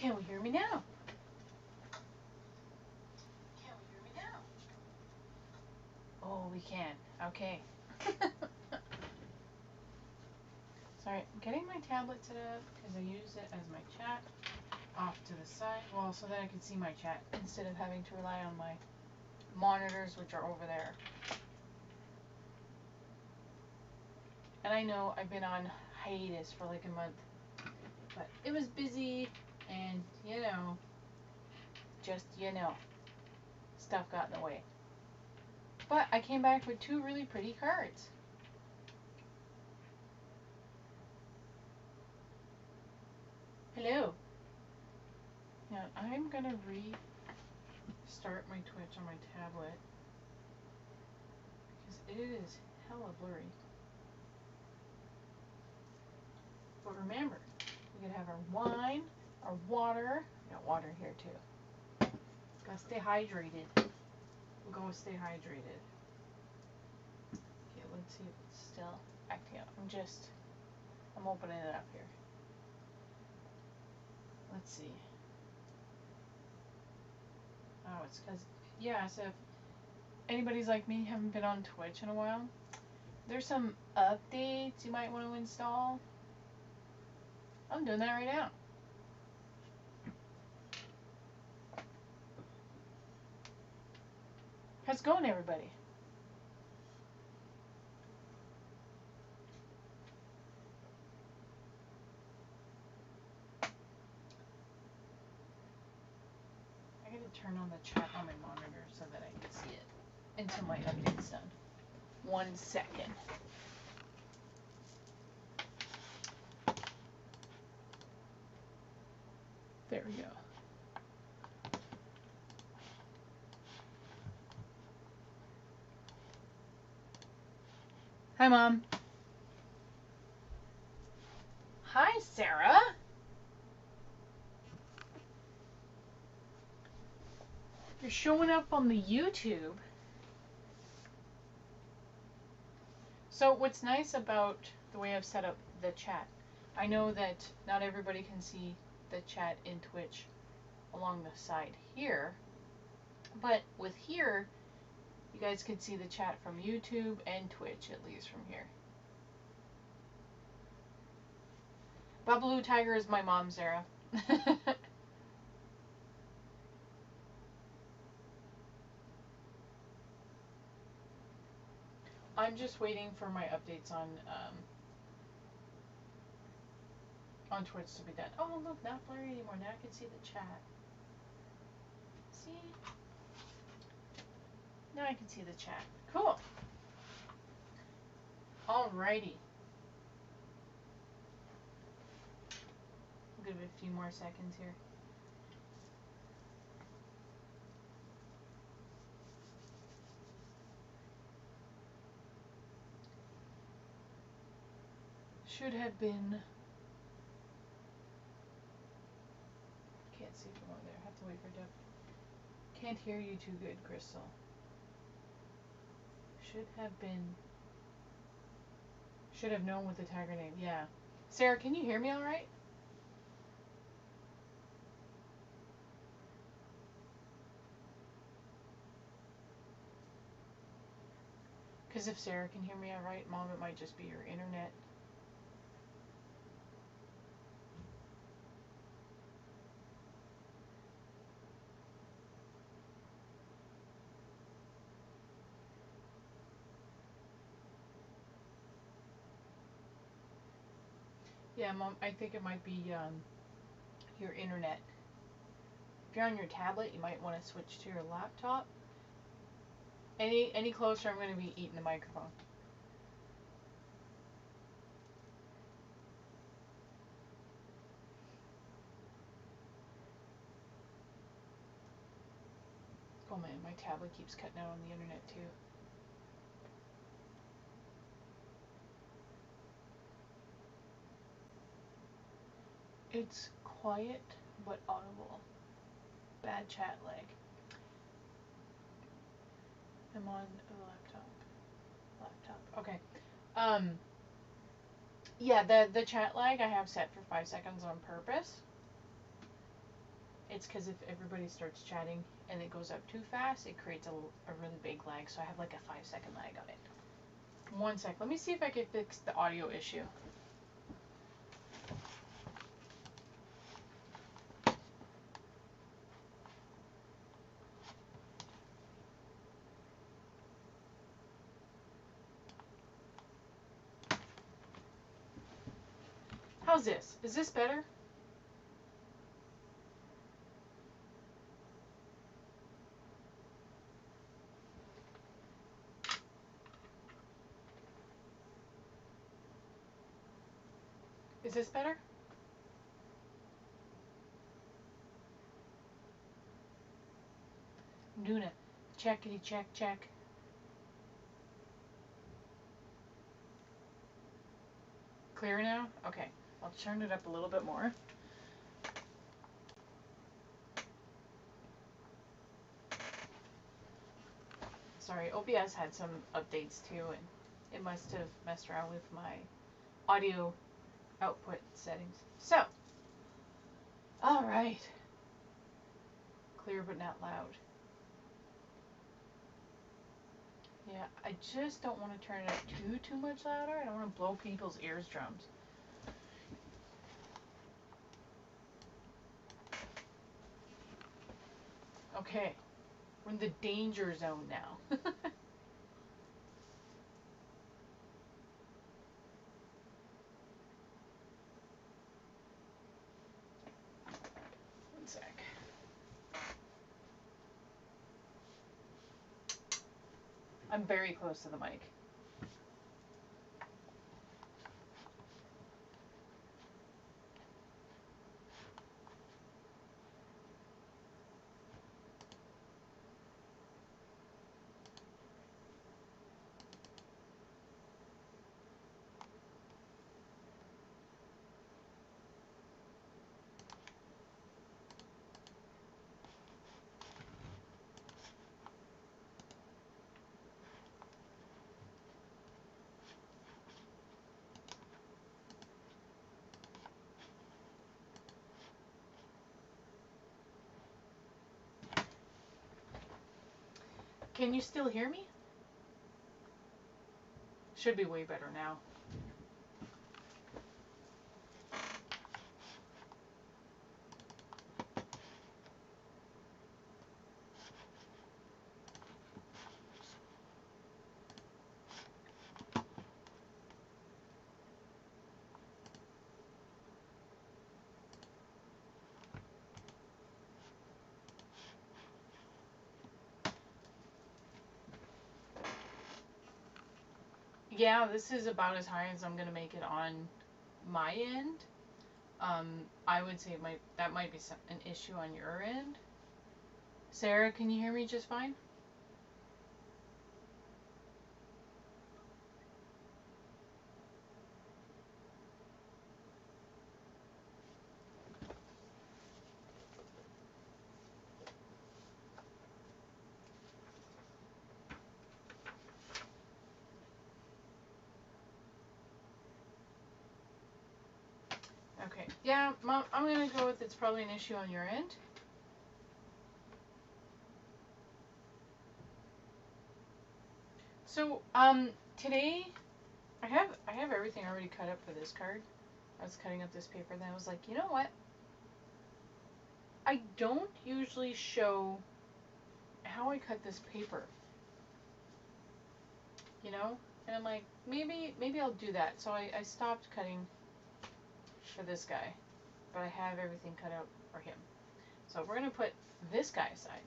Can we hear me now? Oh, we can. Okay. Sorry, I'm getting my tablet set up because I use it as my chat off to the side. Well, so that I can see my chat instead of having to rely on my monitors, which are over there. And I know I've been on hiatus for like a month, but it was busy and, just, stuff got in the way. But I came back with 2 really pretty cards. Hello. Now I'm gonna restart my Twitch on my tablet because it is hella blurry. But remember, we gotta have our wine, our water. We got water here too. Gotta stay hydrated. We'll go stay hydrated. Okay, let's see if it's still acting up. I'm opening it up here. Let's see. Oh, it's because, so if anybody's like me, haven't been on Twitch in a while, there's some updates you might want to install. I'm doing that right now. How's it going, everybody? I gotta turn on the chat on my monitor so that I can see it until my update's done. 1 second. There we go. Hi, Mom. Hi, Sarah. You're showing up on the YouTube. So what's nice about the way I've set up the chat, I know that not everybody can see the chat in Twitch along the side here, but with here, you guys can see the chat from YouTube and Twitch, at least from here. Babaloo Tiger is my mom, Sarah. I'm just waiting for my updates on Twitch to be done. Oh, look, not blurry anymore. Now I can see the chat. See? Now I can see the chat. Cool. Alrighty. We'll give it a few more seconds here. Should have been. Can't see from over there. Have to wait for Jeff. Can't hear you too good, Crystal. Should have been. Should have known with the tiger name. Yeah. Sarah, can you hear me all right? Because if Sarah can hear me all right, Mom, it might just be your internet. Yeah, Mom, I think it might be your internet. If you're on your tablet, you might want to switch to your laptop. Any closer, I'm going to be eating the microphone. Oh man, my tablet keeps cutting out on the internet too. It's quiet but audible. Bad chat lag. I'm on a laptop. Okay. Yeah, the chat lag I have set for 5 seconds on purpose. it's because if everybody starts chatting and it goes up too fast, it creates a really big lag. So I have like a 5-second lag on it. 1 sec. Let me see if I can fix the audio issue. How's this? Is this better? Is this better? I'm doing a checkity check check. Clear now? Okay. I'll turn it up a little bit more. Sorry, OBS had some updates too, and it must have messed around with my audio output settings. So, alright. Clear but not loud. Yeah, I just don't want to turn it up too much louder. I don't want to blow people's eardrums. Okay, we're in the danger zone now. One sec. I'm very close to the mic. Can you still hear me? Should be way better now. Yeah, this is about as high as I'm gonna make it on my end. I would say that might be an issue on your end. Sarah, can you hear me just fine? Okay. Yeah, Mom, I'm gonna go with it's probably an issue on your end. So, today I have everything already cut up for this card. I was cutting up this paper, then I was like, you know what? I don't usually show how I cut this paper. You know? And I'm like, maybe I'll do that. So I stopped cutting for this guy, but I have everything cut out for him. So we're gonna put this guy aside.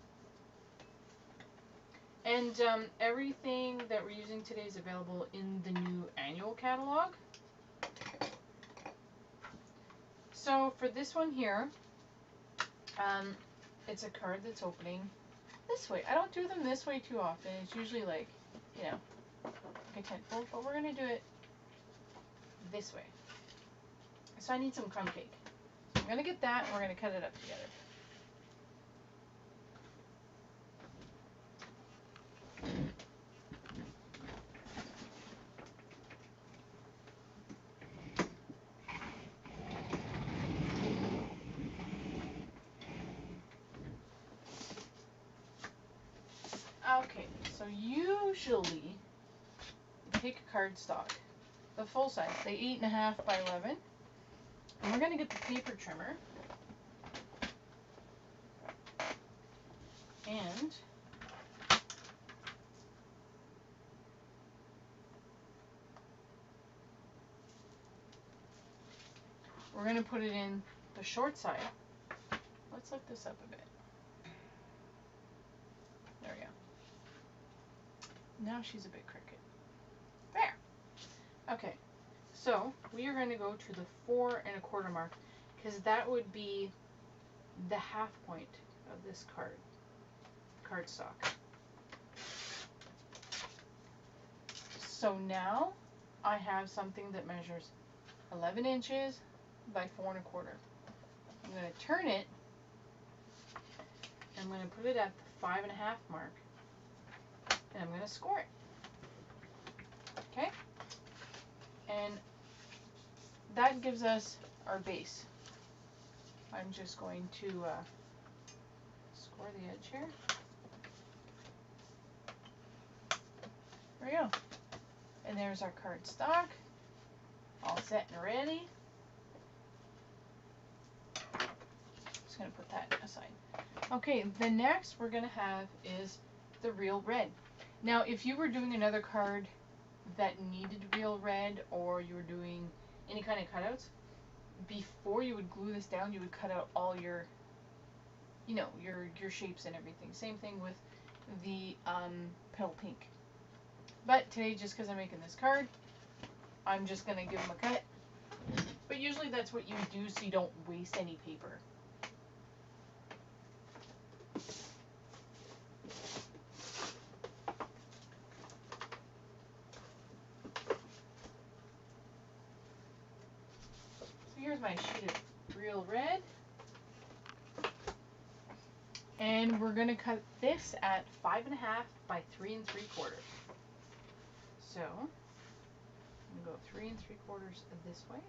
And everything that we're using today is available in the new annual catalog. So for this one here, it's a card that's opening this way. I don't do them this way too often. It's usually like, you know, like a tentfold, but we're gonna do it this way. So I need some crumb cake. So I'm gonna get that and we're gonna cut it up together. usually, you take a cardstock, the full size, say 8.5 by 11, and we're going to get the paper trimmer, and we're going to put it in the short side. Let's lift this up a bit. There we go. Now she's a bit crooked. There. Okay. So we are going to go to the 4 1/4 mark, because that would be the half point of this cardstock. So now I have something that measures 11 inches by 4 1/4. I'm going to turn it, and I'm going to put it at the 5 1/2 mark, and I'm going to score it. Okay? And that gives us our base. I'm just going to score the edge here. There we go. And there's our cardstock, all set and ready. Just going to put that aside. Okay, the next we're going to have is the real red. Now, if you were doing another card that needed real red, or you were doing any kind of cutouts, before you would glue this down, you would cut out all your, you know, your shapes and everything. Same thing with the petal pink. But today, just because I'm making this card, I'm just going to give them a cut. But usually that's what you do so you don't waste any paper. So here's my sheet of real red. And we're going to cut this at 5 1/2 by 3 3/4. So I'm going to go 3 3/4 this way.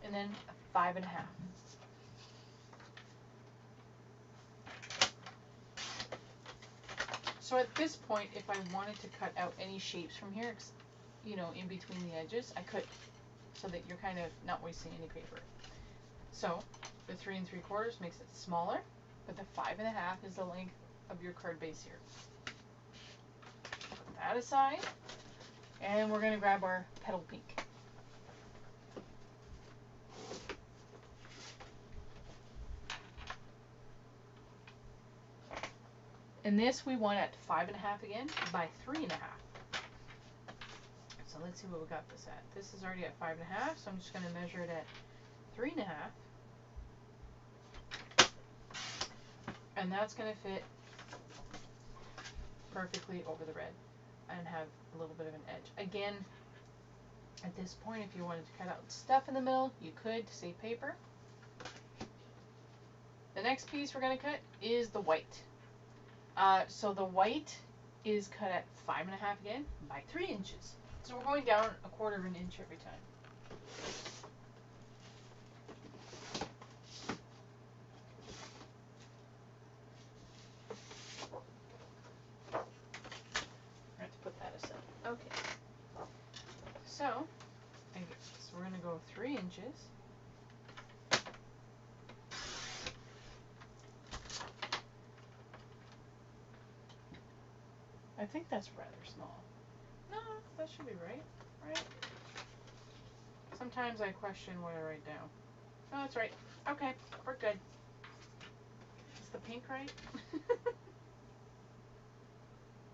And then 5 1/2. So at this point, if I wanted to cut out any shapes from here, you know, in between the edges, I could, so that you're kind of not wasting any paper. So the 3 3/4 makes it smaller, but the 5 1/2 is the length of your card base here. Put that aside, and we're going to grab our petal pink. And this we want at 5 1/2 again by 3 1/2. So let's see what we got this at. This is already at 5 1/2, so I'm just going to measure it at 3 1/2. And that's going to fit perfectly over the red and have a little bit of an edge. Again, at this point, if you wanted to cut out stuff in the middle, you could to save paper. The next piece we're going to cut is the white. So the white is cut at 5 1/2 again by 3 inches. So we're going down 1/4 inch every time. I have to put that aside. Okay. So we're going to go 3 inches. I think that's rather small. No, that should be right. Right? Sometimes I question what I write down. No, that's right. Okay, we're good. Is the pink right?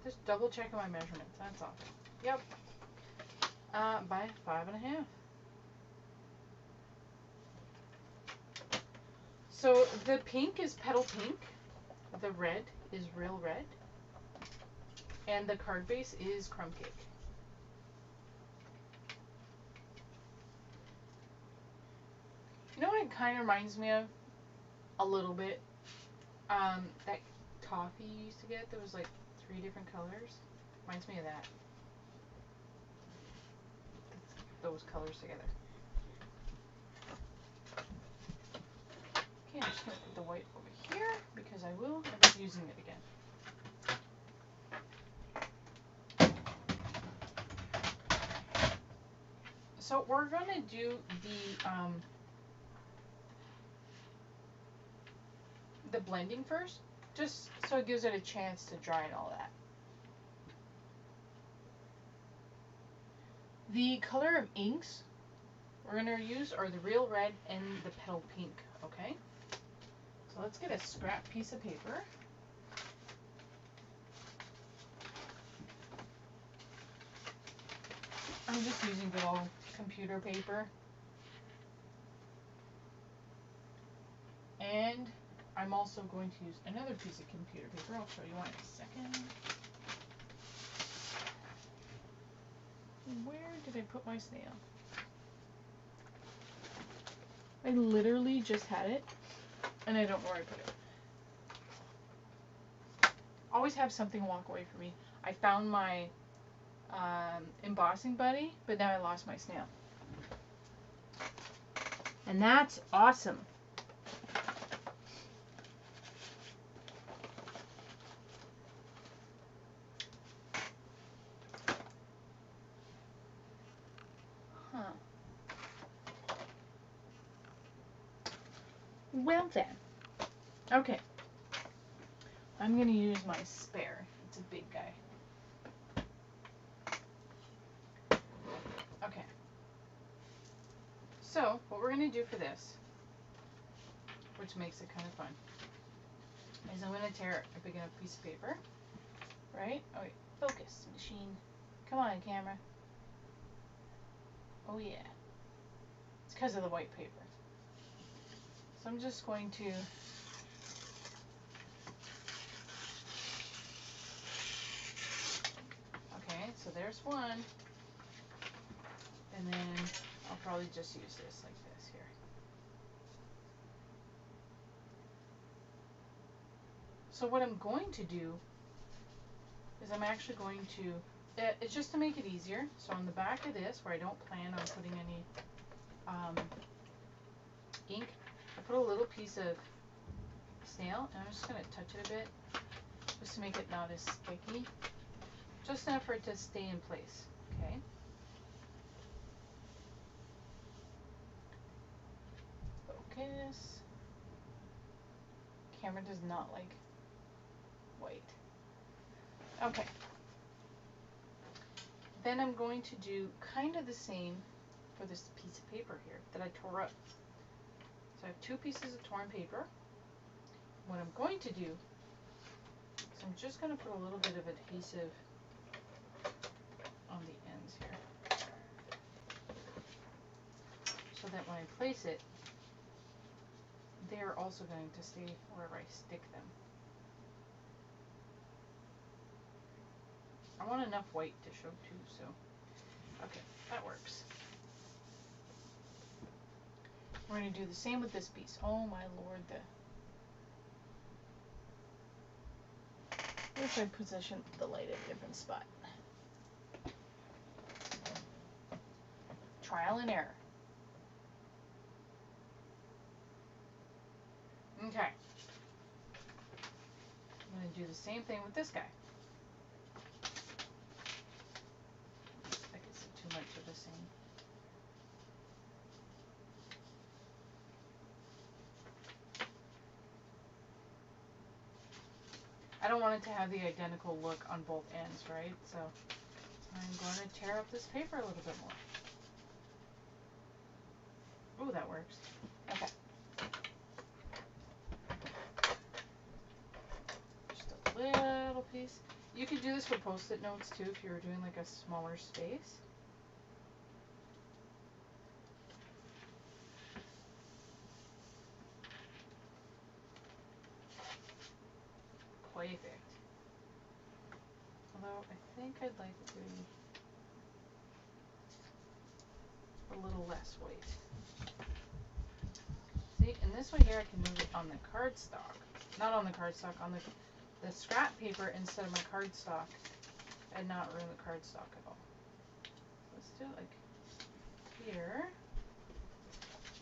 Just double checking my measurements, that's all. Yep. By 5 1/2. So the pink is petal pink, the red is real red, and the card base is crumb cake. You know what it kind of reminds me of? A little bit. That toffee you used to get that was like 3 different colors. Reminds me of that. Those colors together. Okay, I'm just going to put the white over here because I will end up using it again. So we're going to do the blending first, just so it gives it a chance to dry and all that. The color of inks we're going to use are the Real Red and the Petal Pink, okay? So let's get a scrap piece of paper. I'm just using good old computer paper. And I'm also going to use another piece of computer paper. I'll show you one in a second. Where did I put my snail? I literally just had it, and I don't know where I put it. Always have something walk away from me. I found my embossing buddy, but now I lost my snail. And that's awesome. Huh. Well then. Okay. I'm going to use my spare. It's a big guy. Okay. So, what we're going to do for this, which makes it kind of fun, is I'm going to tear a big enough piece of paper, right? Oh wait, focus, machine. Come on, camera. Oh yeah. It's because of the white paper. So I'm just going to okay, so there's one. And then I'll probably just use this like this here. So what I'm going to do is I'm actually going to, it's just to make it easier. So on the back of this, where I don't plan on putting any ink, I put a little piece of snail, and I'm just going to touch it a bit, just to make it not as sticky. Just enough for it to stay in place, okay? Focus. Camera does not like white. Okay. Then I'm going to do kind of the same for this piece of paper here that I tore up. So I have two pieces of torn paper. What I'm going to do is I'm just going to put a little bit of adhesive on the ends here, so that when I place it, they're also going to stay wherever I stick them. I want enough white to show too, so okay, that works. We're going to do the same with this piece. Oh my lord, what if I position the light at a different spot? Trial and error. Okay. I'm going to do the same thing with this guy. I can see too much of the same. I don't want it to have the identical look on both ends, right? So I'm going to tear up this paper a little bit more. Ooh, that works. Okay. Just a little piece. You could do this for post-it notes too if you were doing like a smaller space. Perfect. Although I think I'd like to a little less weight. See, and this way here I can move it on the cardstock. Not on the cardstock, on the scrap paper instead of my cardstock, and not ruin the cardstock at all. Let's do it like here.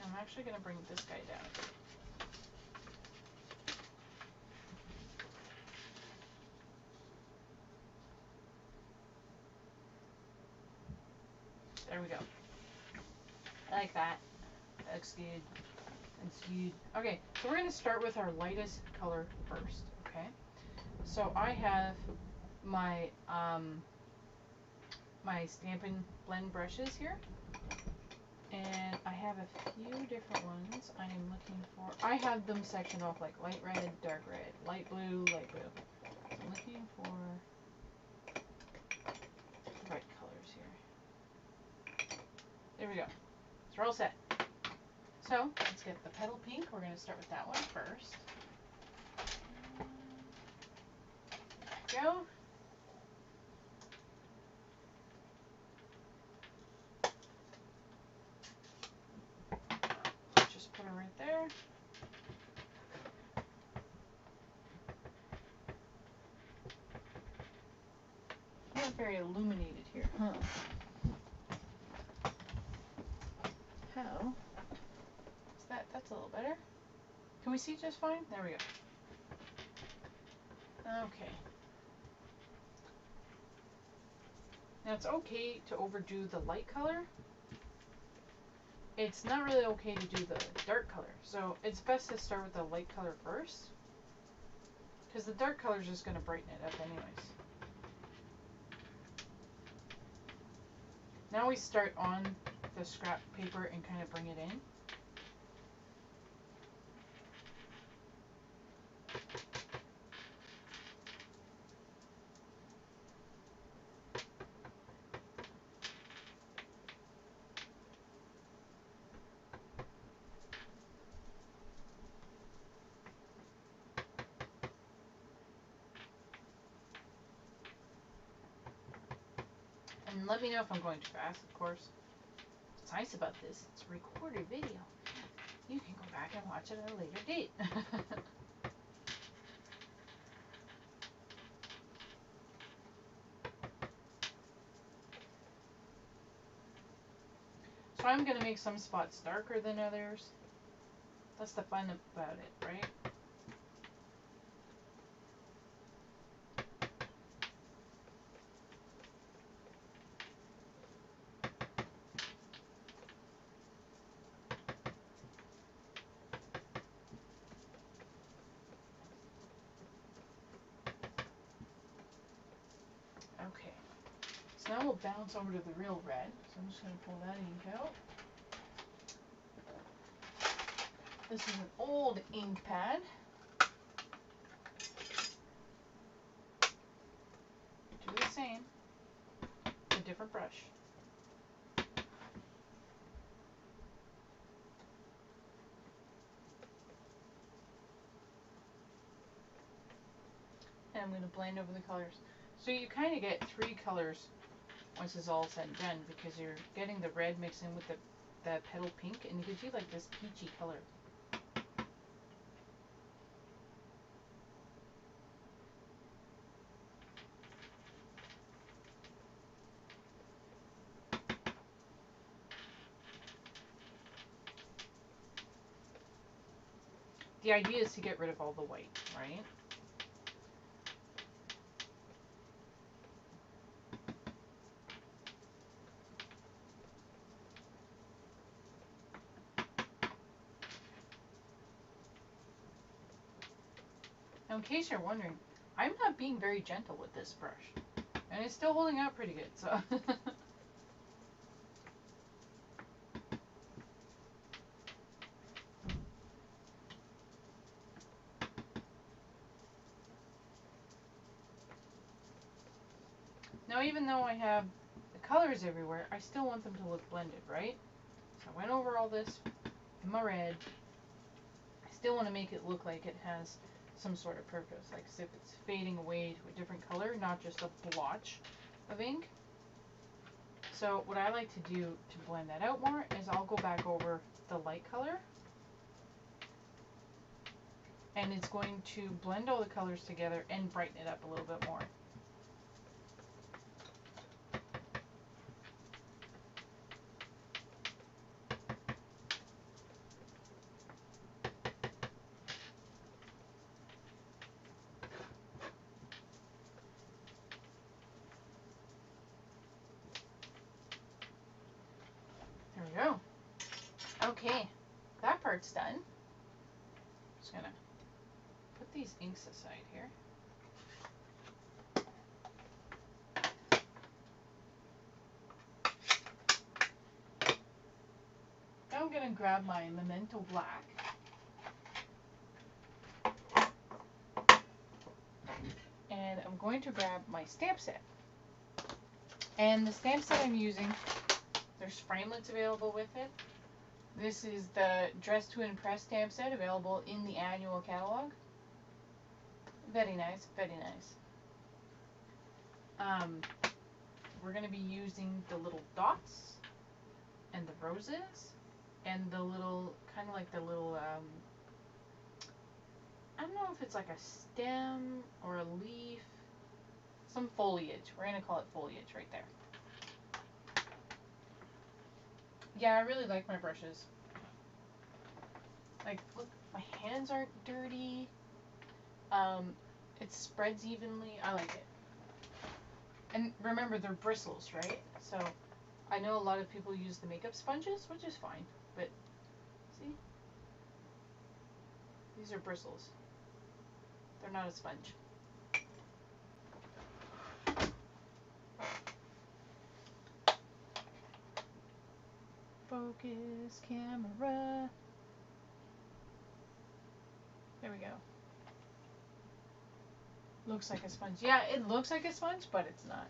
And I'm actually going to bring this guy down. There we go. I like that. Looks good. That's good. Okay, so we're going to start with our lightest color first, okay? So I have my my Stampin' Blend brushes here. And I have a few different ones I am looking for. I have them sectioned off like light red, dark red, light blue, light blue. So I'm looking for the right colors here. There we go. So we're all set. So let's get the petal pink. We're going to start with that one first. There we go. Just put her right there. Not very illuminated here, huh? How? Is that's a little better? Can we see just fine? There we go. Okay. Now it's okay to overdo the light color. It's not really okay to do the dark color. So it's best to start with the light color first. Because the dark color is just going to brighten it up anyways. Now we start on the scrap paper and kind of bring it in. And let me know if I'm going too fast, of course. What's nice about this, it's a recorded video. You can go back and watch it at a later date. So I'm going to make some spots darker than others. That's the fun about it, right? Okay. So now we'll bounce over to the real red. So I'm just going to pull that ink out. This is an old ink pad. Do the same, a different brush. And I'm going to blend over the colors. So you kind of get three colors once it's all said and done, because you're getting the red mixed in with the petal pink, and it gives you like this peachy color. The idea is to get rid of all the white, right? Now, in case you're wondering, I'm not being very gentle with this brush, and it's still holding out pretty good, so. Now, even though I have the colors everywhere, I still want them to look blended, right? So I went over all this in my red. I still want to make it look like it has some sort of purpose, like as if it's fading away to a different color, not just a blotch of ink. So what I like to do to blend that out more is I'll go back over the light color, and it's going to blend all the colors together and brighten it up a little bit more. Okay, that part's done. Just gonna put these inks aside here. Now I'm gonna grab my Memento Black. And I'm going to grab my stamp set. And the stamp set I'm using, there's framelits available with it. This is the Dress to Impress stamp set available in the annual catalog. Very nice, very nice. We're going to be using the little dots and the roses and the little, kind of like the little, I don't know if it's like a stem or a leaf, some foliage. We're going to call it foliage right there. Yeah, I really like my brushes. Like, look, my hands aren't dirty. It spreads evenly. I like it. And remember, they're bristles, right? So, I know a lot of people use the makeup sponges, which is fine. But, see? These are bristles. They're not a sponge. Focus, camera. There we go. Looks like a sponge. Yeah, it looks like a sponge, but it's not.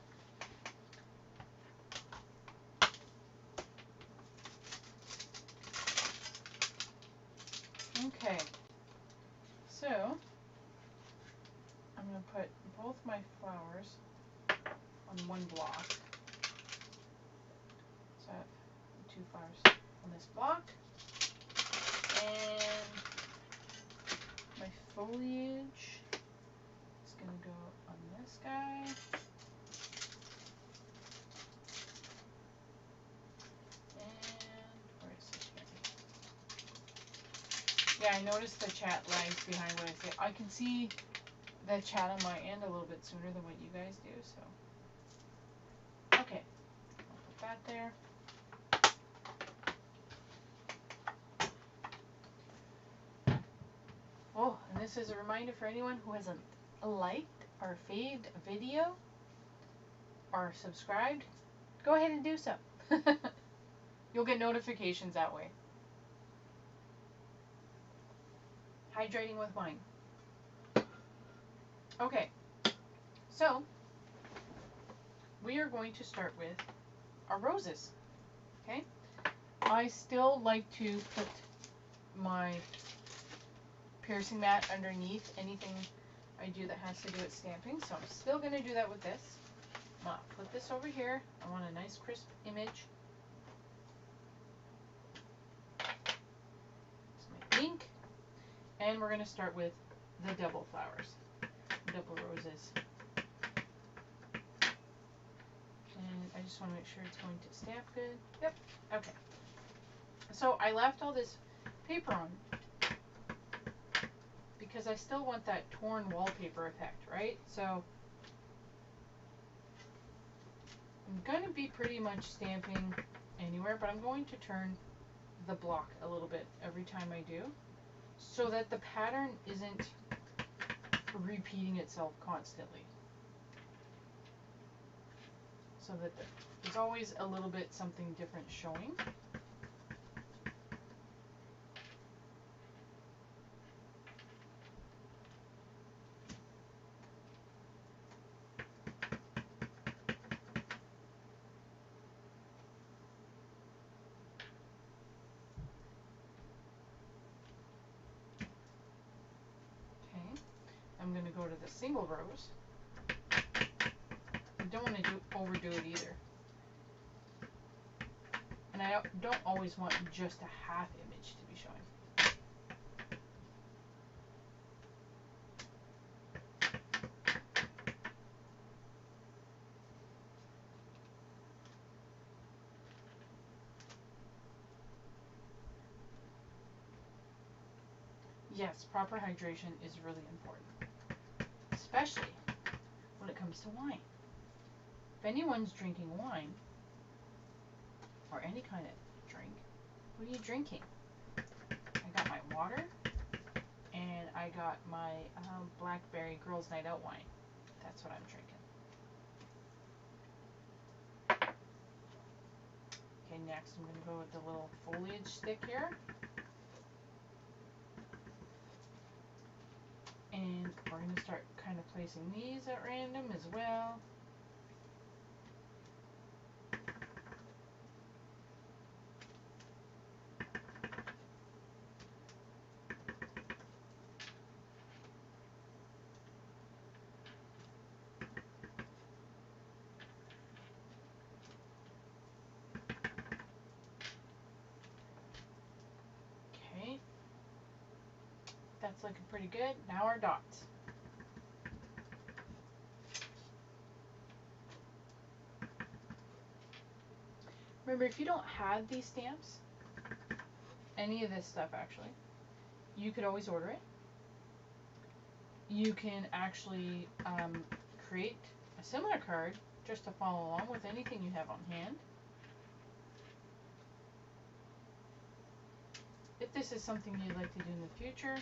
Okay. So, I'm going to put both my flowers on one block. So I have 2 flowers on this block. And my foliage is going to go on this guy. And where is this guy? Yeah, I noticed the chat lags behind what I say. I can see the chat on my end a little bit sooner than what you guys do, so. Okay, I'll put that there. Oh, and this is a reminder for anyone who hasn't liked or faved a video or subscribed, go ahead and do so. You'll get notifications that way. Hydrating with wine. Okay, so we are going to start with our roses. Okay, I still like to put my piercing mat underneath anything I do that has to do with stamping, so I'm still going to do that with this. I'm going to put this over here. I want a nice crisp image. It's my ink, and we're going to start with the double flowers, double roses. And I just want to make sure it's going to stamp good. Yep, okay. So I left all this paper on because I still want that torn wallpaper effect, right? So I'm going to be pretty much stamping anywhere, but I'm going to turn the block a little bit every time I do, so that the pattern isn't repeating itself constantly. So that there's always a little bit something different showing. I'm going to go to the single rose. I don't want to overdo it either. And I don't always want just a half image to be showing. Yes, proper hydration is really important, especially when it comes to wine. If anyone's drinking wine, or any kind of drink, what are you drinking? got my water, and I got my Blackberry Girls Night Out wine. That's what I'm drinking. Okay, next I'm going to go with the little foliage stick here. And we're going to start kind of placing these at random as well. Okay, that's looking pretty good. Now our dots. Remember, if you don't have these stamps, any of this stuff actually, you could always order it. You can actually create a similar card just to follow along with anything you have on hand. If this is something you'd like to do in the future,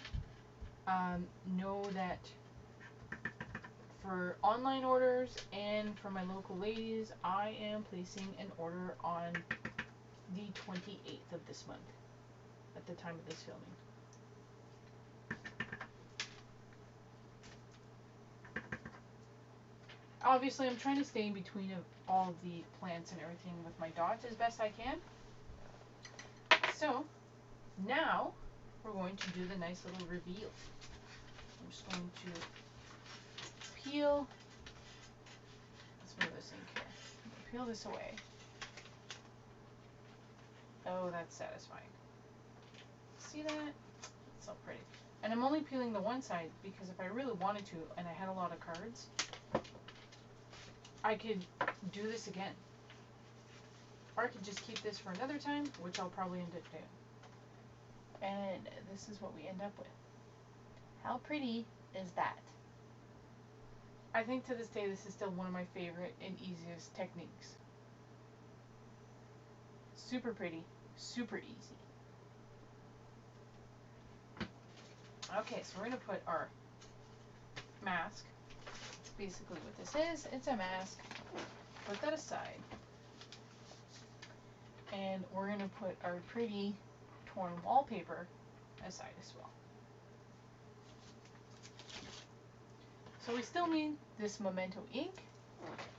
know that for online orders and for my local ladies, I am placing an order on the 28th of this month at the time of this filming. Obviously, I'm trying to stay in between all of the plants and everything with my dots as best I can. So, now we're going to do the nice little reveal. I'm just going to peel. Let's move this ink here. Peel this away. Oh, that's satisfying. See that? It's so pretty. And I'm only peeling the one side because if I really wanted to and I had a lot of cards, I could do this again. Or I could just keep this for another time, which I'll probably end up doing. And this is what we end up with. How pretty is that? I think to this day this is still one of my favorite and easiest techniques. Super pretty, super easy. Okay, so we're going to put our mask. That's basically what this is. It's a mask. Put that aside. And we're going to put our pretty torn wallpaper aside as well. So we still need this Memento ink.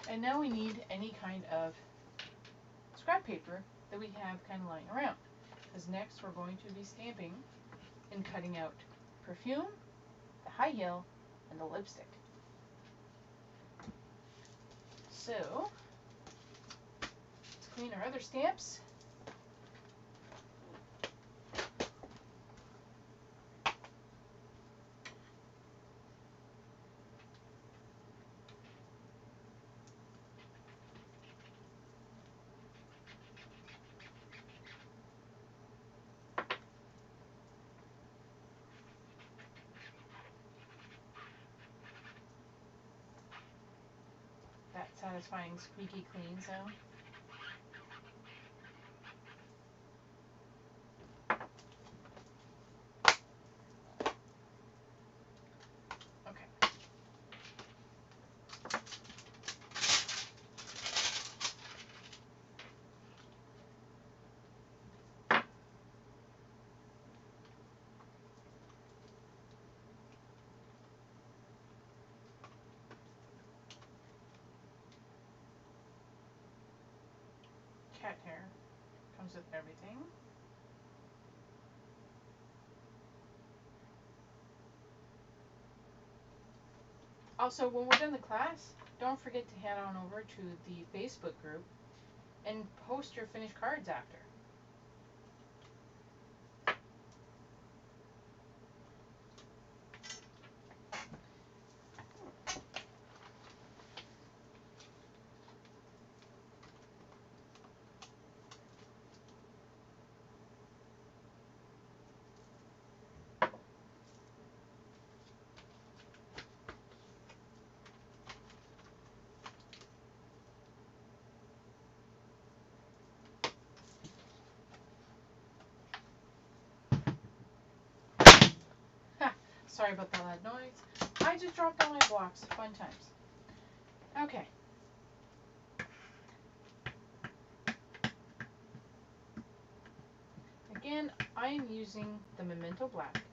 And now we need any kind of scrap paper that we have kind of lying around. Because next we're going to be stamping and cutting out perfume, the high heel, and the lipstick. So, let's clean our other stamps. That satisfying squeaky clean sound. Okay. Cat hair comes with everything. Also, when we're done the class, don't forget to head on over to the Facebook group and post your finished cards after. Sorry about the loud noise. I just dropped all my blocks. Fun times. Okay. Again, I am using the Memento Black.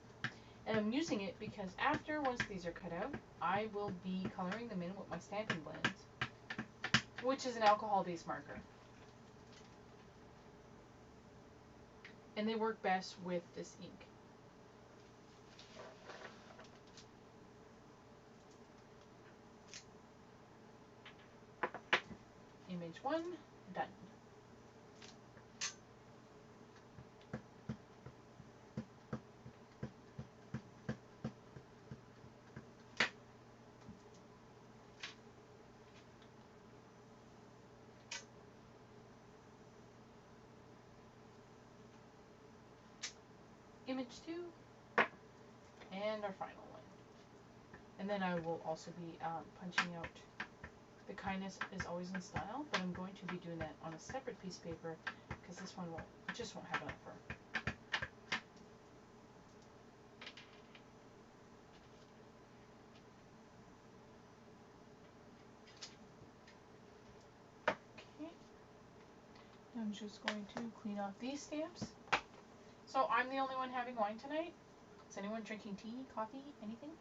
And I'm using it because after, once these are cut out, I will be coloring them in with my Stampin' Blends, which is an alcohol-based marker. And they work best with this ink. Image 1, done. Image 2, and our final one. And then I will also be punching out the Kindness is Always in Style, but I'm going to be doing that on a separate piece of paper because this one just won't have enough room. Okay. I'm just going to clean off these stamps. So I'm the only one having wine tonight. Is anyone drinking tea, coffee, anything?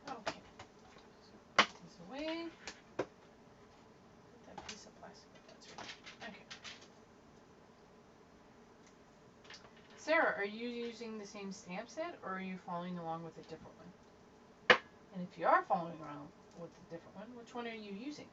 Okay. So put these away. Put that piece of plastic. That's right. Okay. Sarah, are you using the same stamp set or are you following along with a different one? And if you are following around with a different one, which one are you using?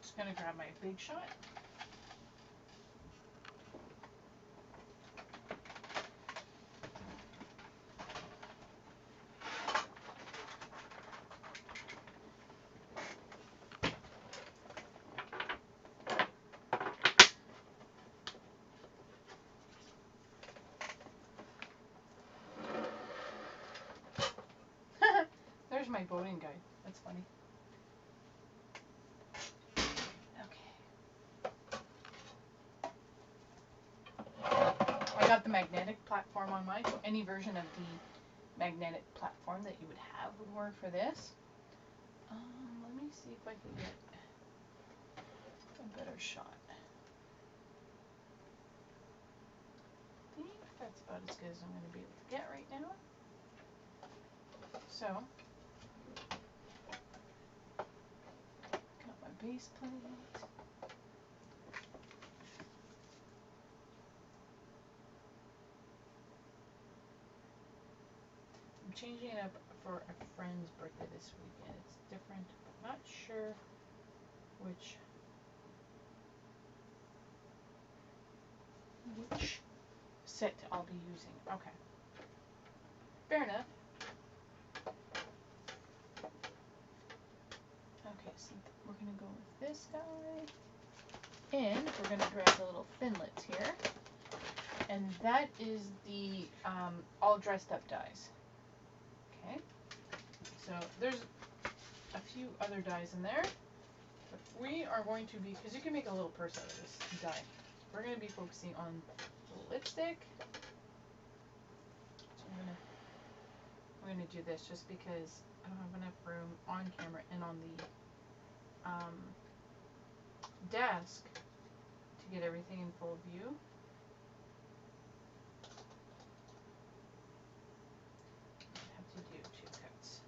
Just gonna grab my Big Shot. There's my boating guide. That's funny. I got the magnetic platform on mine, so any version of the magnetic platform that you would have would work for this. Let me see if I can get a better shot. I think that's about as good as I'm going to be able to get right now. So, got my base plate. I'm changing it up for a friend's birthday this weekend. It's different, but not sure which set I'll be using. Okay. Fair enough. Okay, so we're going to go with this guy. And we're going to grab the little Thinlits here. And that is the all dressed up dies. Okay. So there's a few other dies in there. But we are going to be, because you can make a little purse out of this die. We're going to be focusing on the lipstick. So I'm gonna do this just because I don't have enough room on camera and on the desk to get everything in full view. I have to do 2 cuts.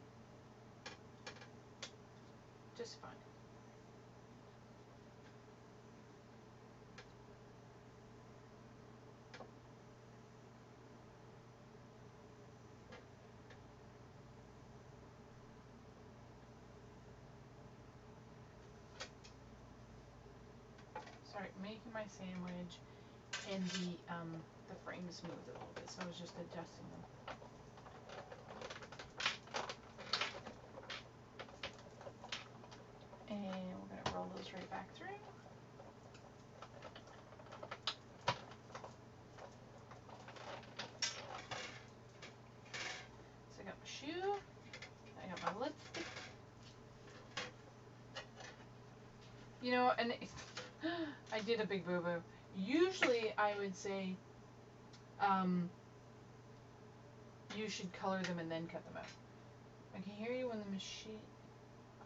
Just fine. Sorry, making my sandwich and the frames moved a little bit, so I was just adjusting them. And we're gonna roll those right back through. So I got my shoe, I got my lipstick. You know, and I did a big boo-boo. Usually I would say you should color them and then cut them out. I can hear you when the machine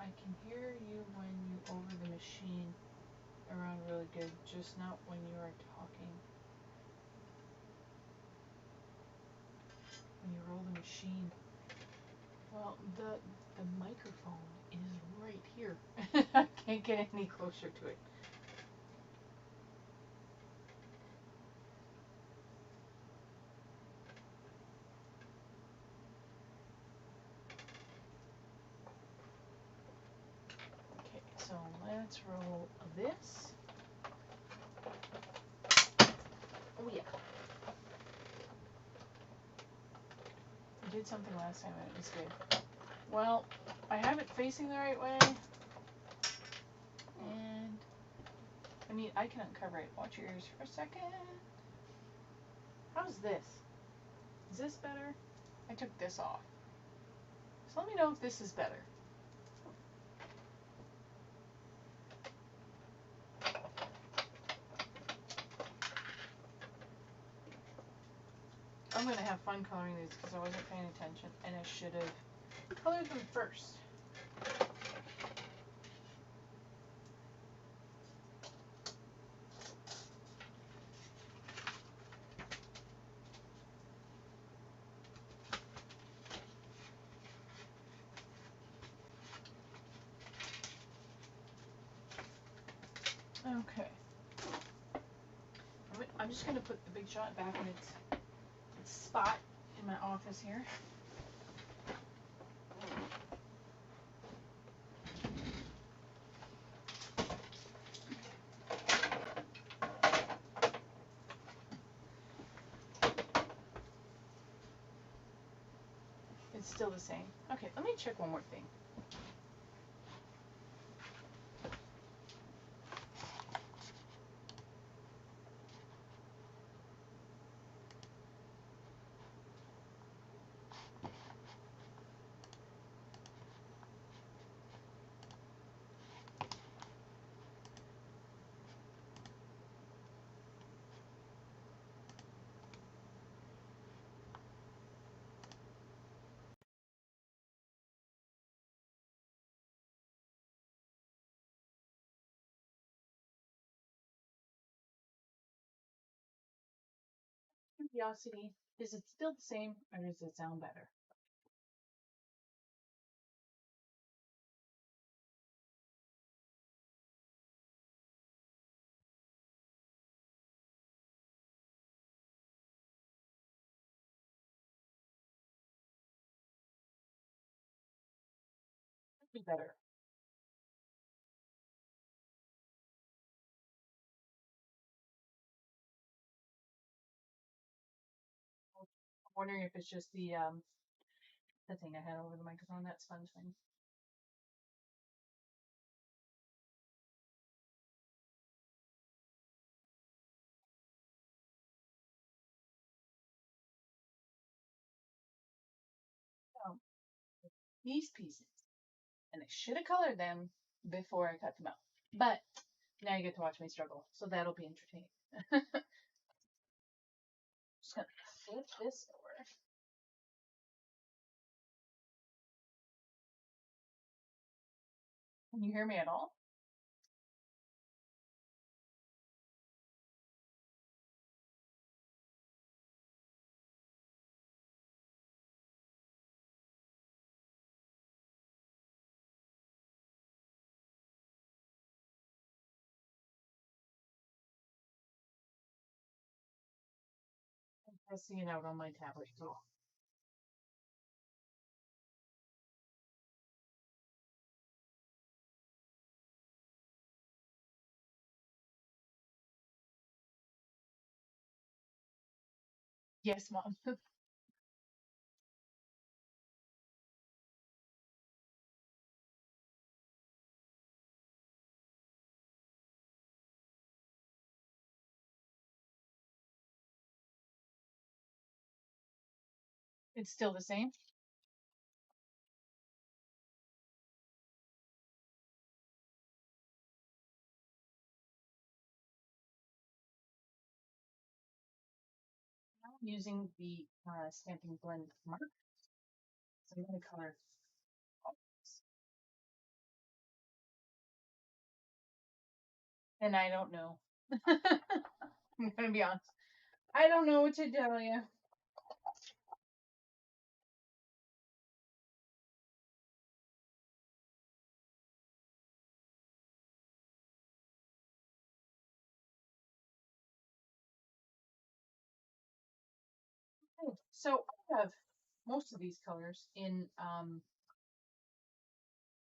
I can hear you when you over the machine around really good, just not when you are talking. When you roll the machine. Well, the microphone is right here. I can't get any closer to it. Okay, so let's roll this. Oh yeah. I did something last time and it was good. Well, I have it facing the right way. And I mean, I can uncover it. Watch your ears for a second. How's this? Is this better? I took this off. So let me know if this is better. I'm going to have fun coloring these because I wasn't paying attention and I should have colored them first. Okay. I'm just going to put the Big Shot back in its spot in my office here. It's still the same. Okay, let me check one more thing. Curiosity, is it still the same or does it sound better? Could be better. I'm wondering if it's just the thing I had over the microphone, that sponge thing. these pieces. And I should have colored them before I cut them out. But now you get to watch me struggle, so that'll be entertaining. Just gonna flip this over. Can you hear me at all? I'm testing it out on my tablet too. Yes, Mom. It's still the same. Now I'm using the Stampin' Blend mark. So I'm going to color all this. And I don't know. I'm going to be honest. I don't know what to tell you. Okay, so I have most of these colors in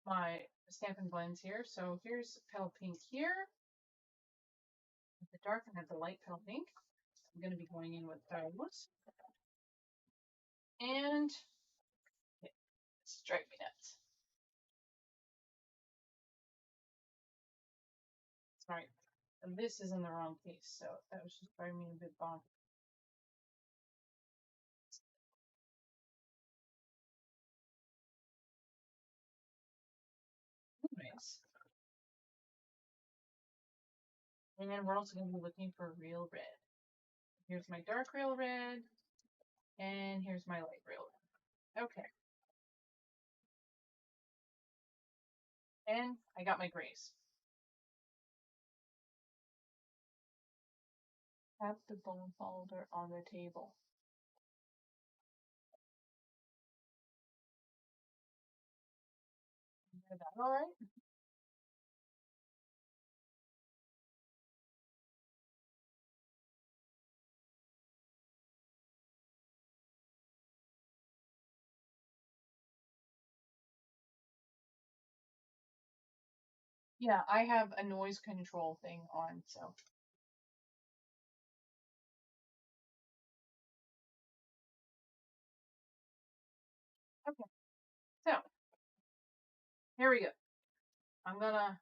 my Stampin' Blends here. So here's Pale Pink here. With the dark and have the light Pale Pink. I'm going to be going in with those. And it's driving me nuts. Sorry. And this is in the wrong case, so that was just driving me a bit bonkers. Anyways. And then we're also going to be looking for real red. Here's my dark real red. And here's my light real red. Okay. And I got my grays. Have the bone folder on the table. Is that all right? Yeah, I have a noise control thing on, so. Okay, so here we go. I'm gonna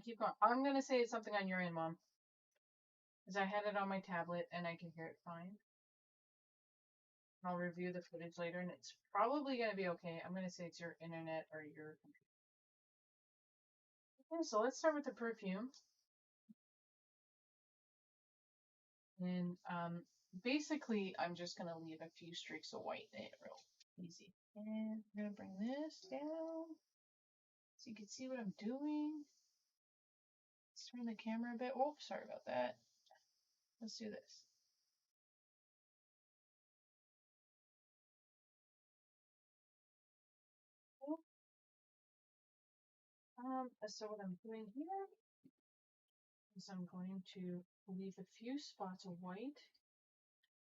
keep going. I'm gonna say something on your end, Mom, because I had it on my tablet and I can hear it fine. I'll review the footage later, and it's probably gonna be okay. I'm gonna say it's your internet or your computer. Okay, so let's start with the perfume. And basically, I'm just gonna leave a few streaks of white in it, real easy. And I'm gonna bring this down so you can see what I'm doing. Let's turn the camera a bit. Oh, sorry about that. Let's do this. So what I'm doing here is I'm going to leave a few spots of white,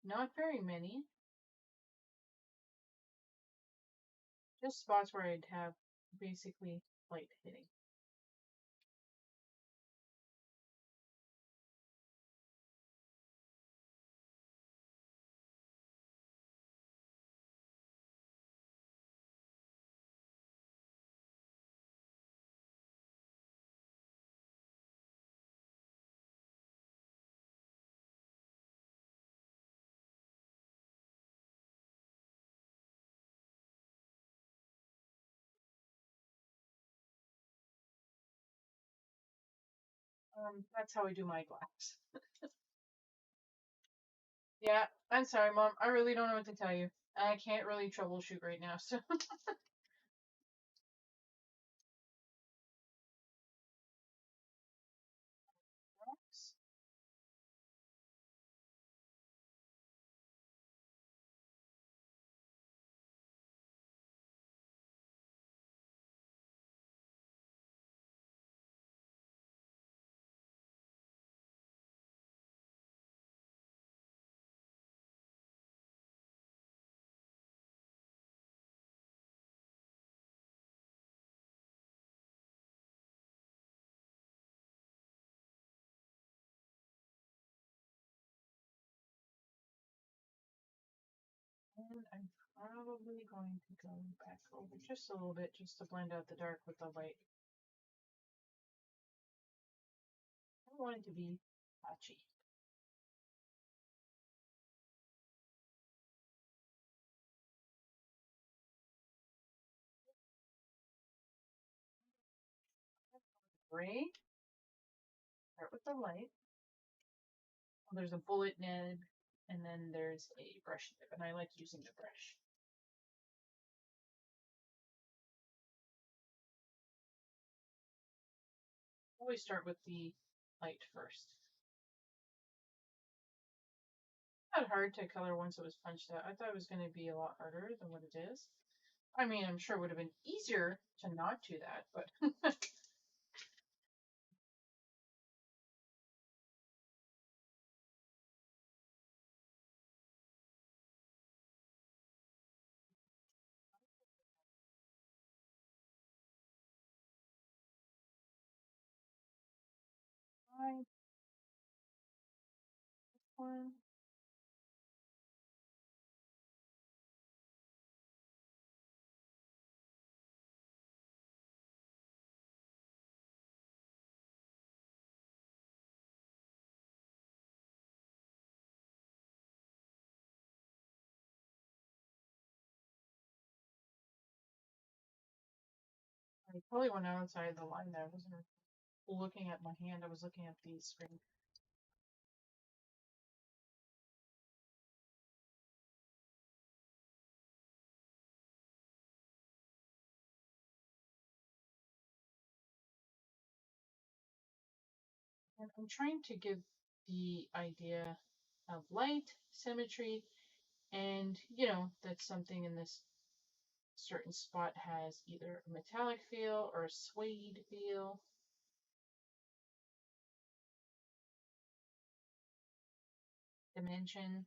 not very many, just spots where I'd have basically light hitting. That's how I do my glass. Yeah, I'm sorry, Mom. I really don't know what to tell you. I can't really troubleshoot right now, so. And I'm probably going to go back over just a little bit just to blend out the dark with the light. I don't want it to be patchy. Gray, start with the light. Well, there's a bullet nib, and then there's a brush nib, and I like using the brush. Always start with the light first. Not hard to color once it was punched out. I thought it was going to be a lot harder than what it is. I mean, I'm sure it would have been easier to not do that, but I one I probably went outside the line there. I wasn't looking at my hand, I was looking at the screen. And I'm trying to give the idea of light, symmetry, and that something in this certain spot has either a metallic feel or a suede feel. Dimension.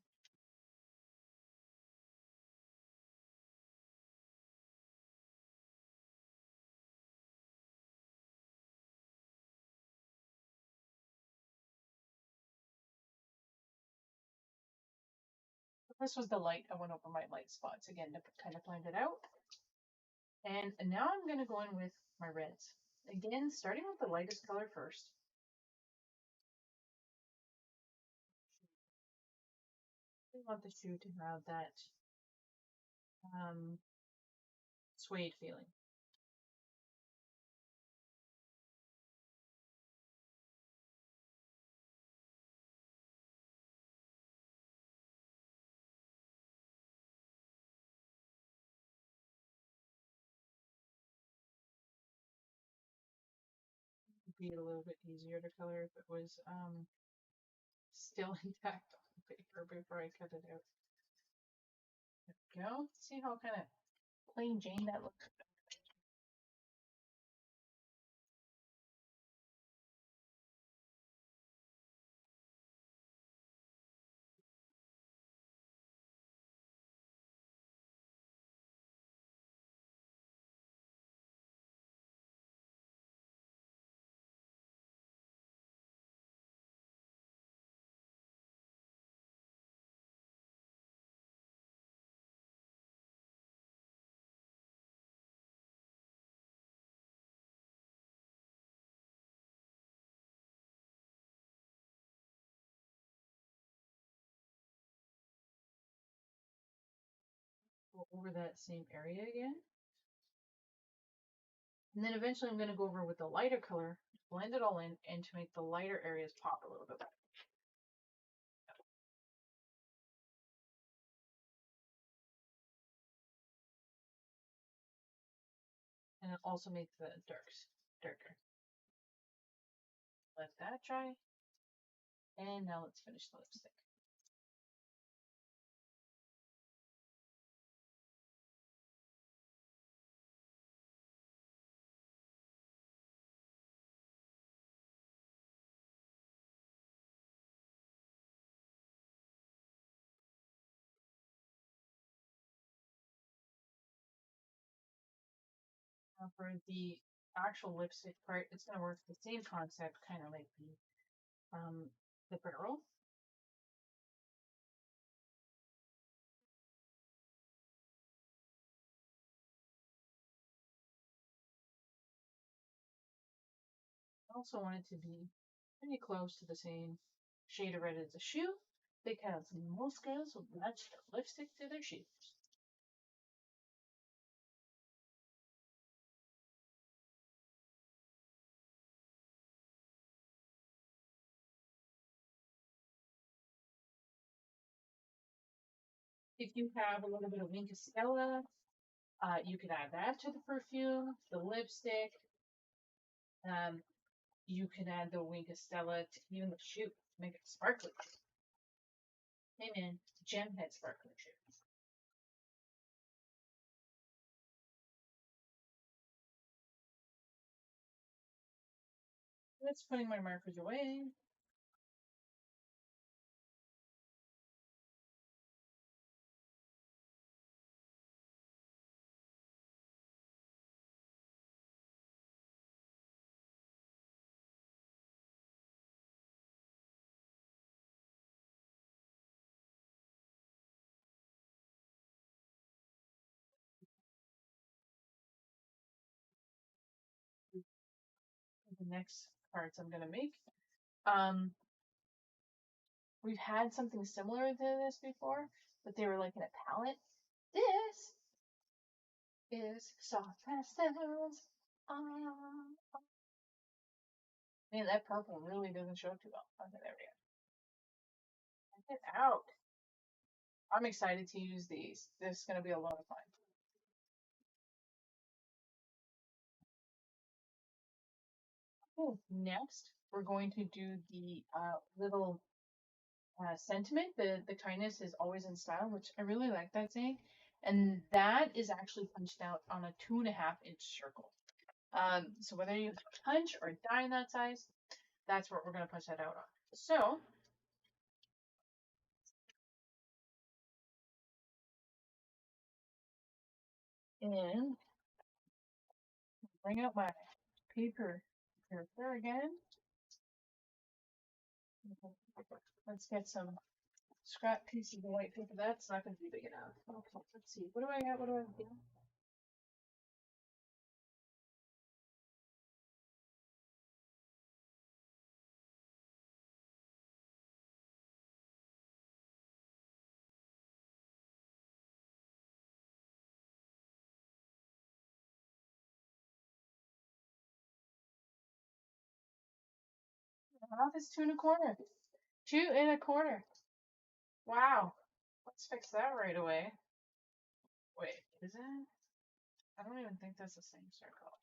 This was the light. I went over my light spots again to kind of blend it out. And now I'm going to go in with my reds. Again, starting with the lightest color first. I want the shoe to have that suede feeling. It'd be a little bit easier to color if it was still intact on paper before I cut it out. There we go. See how kind of plain Jane that looks? Go over that same area again. And then eventually I'm going to go over with the lighter color blend it all in and to make the lighter areas pop a little bit better. And it also makes the darks darker. Let that dry. And now let's finish the lipstick. Now for the actual lipstick part, it's going to work the same concept, kind of like the barrel. I also want it to be pretty close to the same shade of red as the shoe, because most girls will match their lipstick to their shoes. If you have a little bit of Wink of Stella, you could add that to the perfume, the lipstick. You can add the Wink of Stella to even the shoe, make it sparkly. Hey man, Gem had sparkly shoes. That's putting my markers away. The next parts I'm gonna make. We've had something similar to this before, but they were like in a palette. This is soft pastels. Man, that purple really doesn't show too well. Okay, there we go. Get out. I'm excited to use these. This is gonna be a lot of fun. Next, we're going to do the little sentiment. The kindness is always in style, which I really like that saying. And that is actually punched out on a 2.5-inch circle. So whether you punch or die in that size, that's what we're going to punch that out on. So, and bring out my paper here again. Let's get some scrap pieces of white paper. That's not going to be big enough. Okay, let's see. What do I got? What do I do? Half is 2 1/4. 2 1/4. Wow. Let's fix that right away. Wait, is it? I don't even think that's the same circle.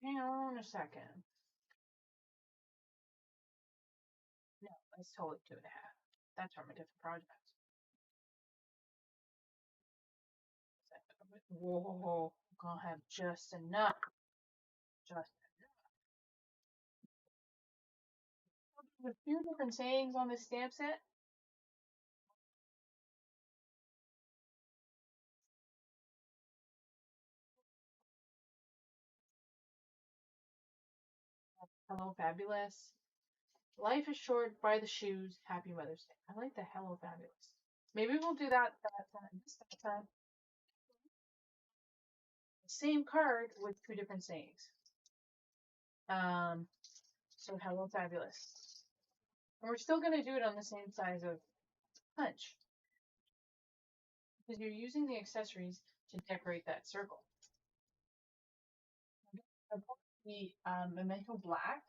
Hang on a second. No, that's totally 2.5. That's from a different project. Whoa, gonna have just enough. Just enough. A few different sayings on this stamp set. Hello, fabulous. Life is short. Buy the shoes. Happy Mother's Day. I like the Hello, fabulous. Maybe we'll do that that time. Same card with 2 different sayings. So Hello, fabulous. And we're still gonna do it on the same size of punch because you're using the accessories to decorate that circle. the Memento Black.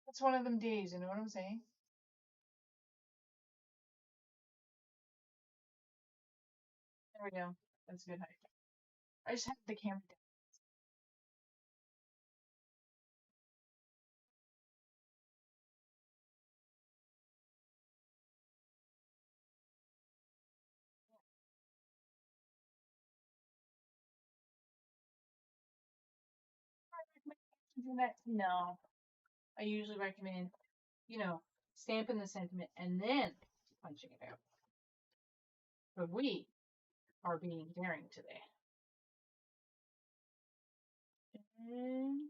It's one of them days, you know what I'm saying? There we go. That's a good height. I just had the camera down. Do that? No. I usually recommend, stamping the sentiment and then punching it out. But we are being daring today. And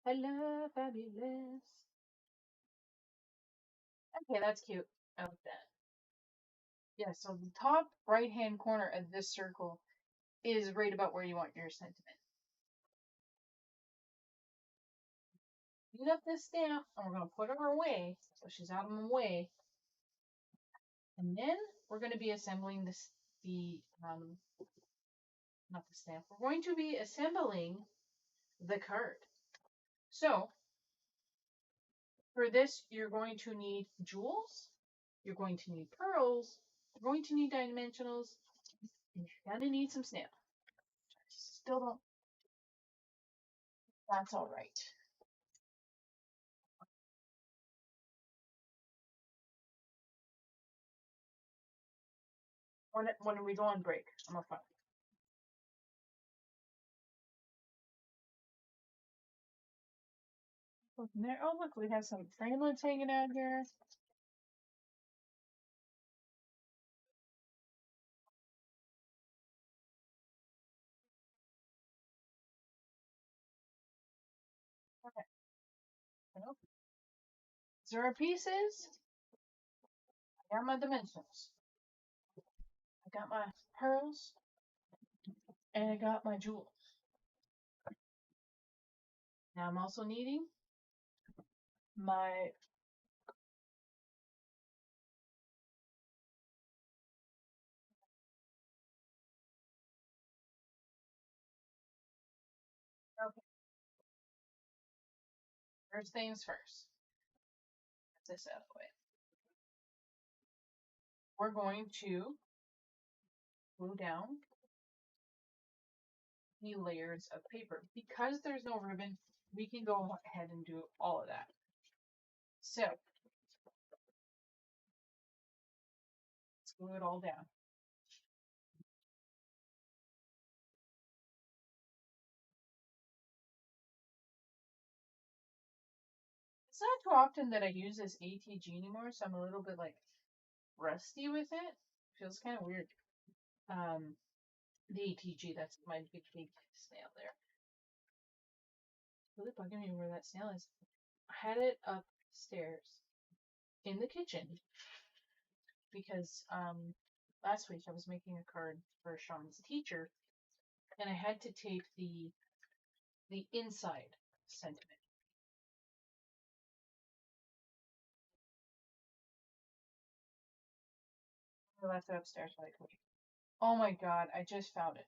hello, fabulous. Okay, that's cute. I like that. Yeah, so the top right hand corner of this circle is right about where you want your sentiment. Clean up this stamp, and we're going to put her away so she's out of my way. And then we're going to be assembling this, not the stamp, we're going to be assembling the card. So for this, you're going to need jewels, you're going to need pearls, you're going to need dimensionals, and you're going to need some snail. Still don't. That's all right. When we go on break, I'm gonna find. There. Oh look, we have some framelits hanging out here. Okay. Nope. These are our pieces. I got my dimensions. I got my pearls, and I got my jewels. Now I'm also needing my okay. First things first. Get this out of the way. We're going to glue down the layers of paper. Because there's no ribbon, we can go ahead and do all of that. So let's glue it all down. It's not too often that I use this ATG anymore, so I'm a little bit like rusty with it. Feels kind of weird. The ATG, that's my big snail there. Really bugging me where that snail is. I had it upstairs in the kitchen because last week I was making a card for Sean's teacher, and I had to tape the inside sentiment. I left it upstairs like, oh my god, I just found it.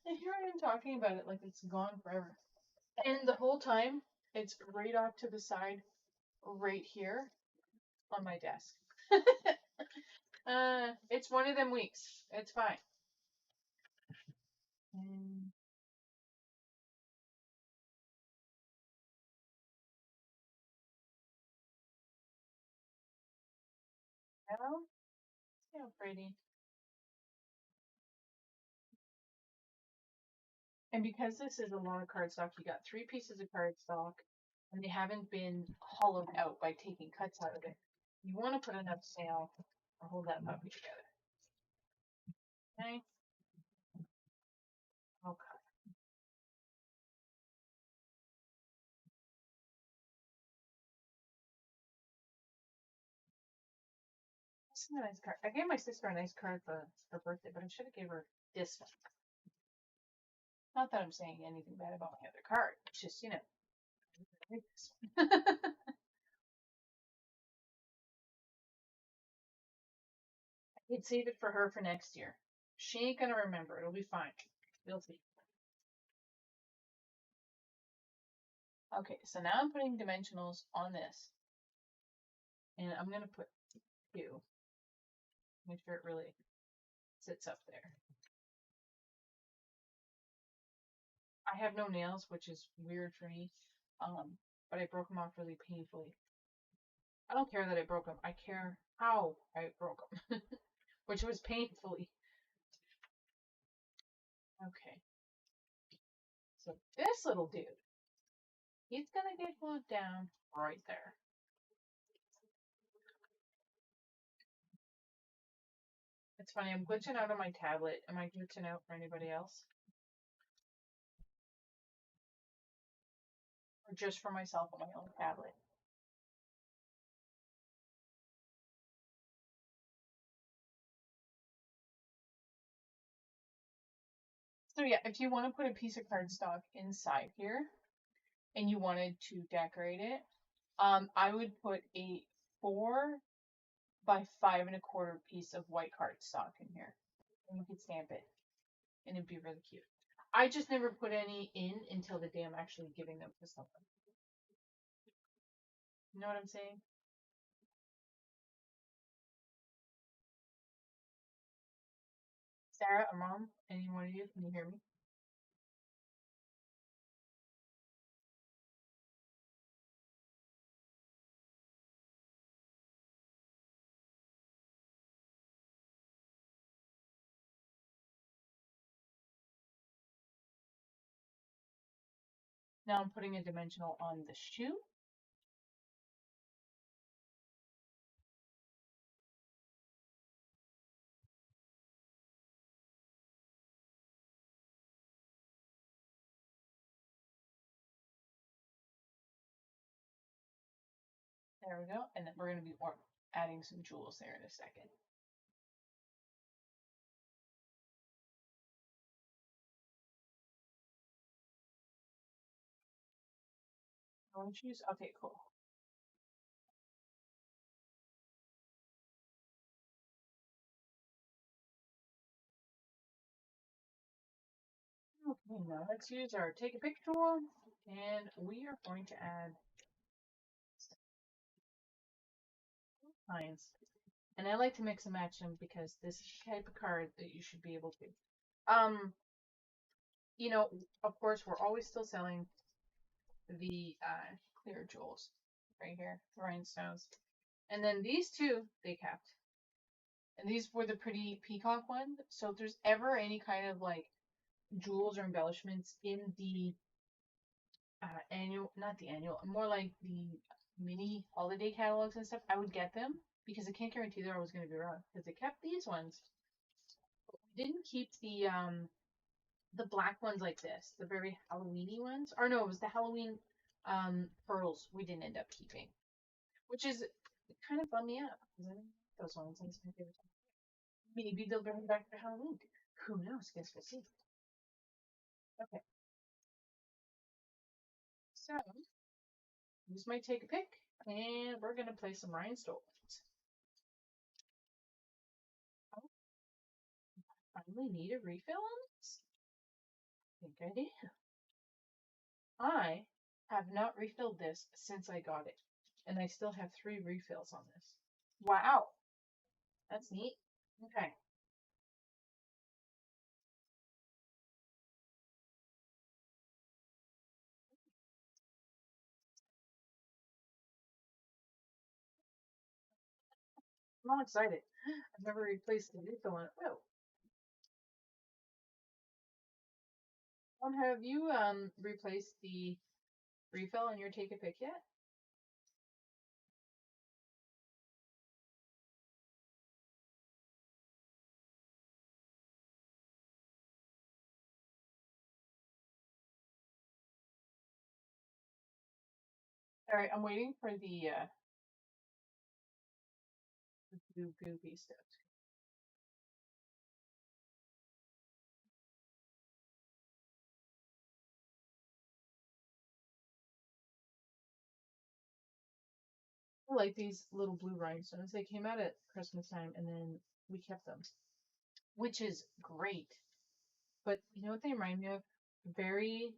And here I am talking about it like it's gone forever. And the whole time, it's right off to the side, right here on my desk. It's one of them weeks. It's fine. And now, see how pretty. And because this is a lot of cardstock, you got 3 pieces of cardstock, and they haven't been hollowed out by taking cuts out of it. You want to put enough sail to hold that puppy together. Okay? Okay. This is a nice card. I gave my sister a nice card for her birthday, but I should have gave her this one. Not that I'm saying anything bad about my other card. It's just, I like this one. I'd save it for her for next year. She ain't gonna remember. It'll be fine. You'll see. Okay, so now I'm putting dimensionals on this. And I'm gonna put 2. Make sure it really sits up there. I have no nails, which is weird for me. But I broke them off really painfully. I don't care that I broke them. I care how I broke them, which was painfully. Okay. So this little dude, he's gonna get glued down right there. It's funny, I'm glitching out on my tablet. Am I glitching out for anybody else? Or just for myself on my own tablet? So yeah, if you want to put a piece of cardstock inside here and you wanted to decorate it, I would put a 4 by 5 1/4 piece of white cardstock in here. And you could stamp it. And it'd be really cute. I just never put any in until the day I'm actually giving them to someone. You know what I'm saying? Sarah or Mom, any one of you, can you hear me? Now I'm putting a dimensional on the shoe. There we go. And then we're going to be adding some jewels there in a second. Orange shoes? Okay, cool. Okay, now let's use our take a picture tool, and we are going to add lines. And I like to mix and match them because this is the type of card that you should be able to. Of course, we're always still selling the clear jewels right here, the rhinestones. And then these two, they kept. And these were the pretty peacock one. So if there's ever any kind of like jewels or embellishments in the annual, not the annual, more like the mini holiday catalogs and stuff, I would get them because I can't guarantee they're always going to be around because they kept these ones. We didn't keep the black ones like this, the very Halloweeny ones. Or no, it was the Halloween pearls we didn't end up keeping, which is kind of bummed me out because I didn't like those ones. And it's my favorite time. Maybe they'll bring them back for Halloween. Who knows? Guess we'll see. Okay, so use my take a pick, and we're gonna play some rhinestones. Oh, I finally need a refill on this. I think I do. I have not refilled this since I got it, and I still have 3 refills on this. Wow, that's neat. Okay. I'm all excited. I've never replaced the refill on it. Oh, have you replaced the refill on your take a pick yet? All right, I'm waiting for the goopy stuff. I like these little blue rhinestones. They came out at Christmas time and then we kept them, which is great. But you know what they remind me of? Very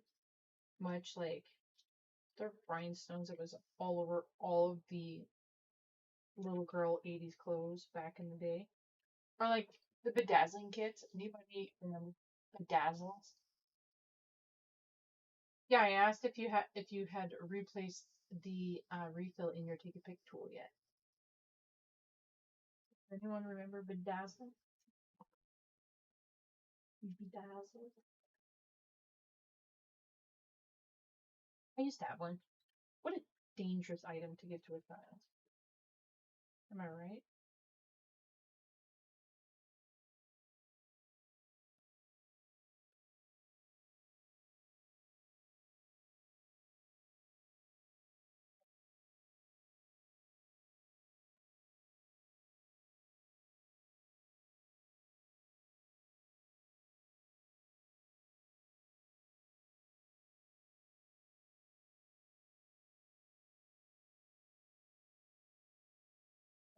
much like the rhinestones that was all over all of the little girl 80s clothes back in the day. Or like the bedazzling kits. Anybody remember bedazzles? Yeah, I asked if you had replaced the refill in your take a pic tool yet. Anyone remember bedazzle? Bedazzle. I used to have one. What a dangerous item to give to a child. Am I right?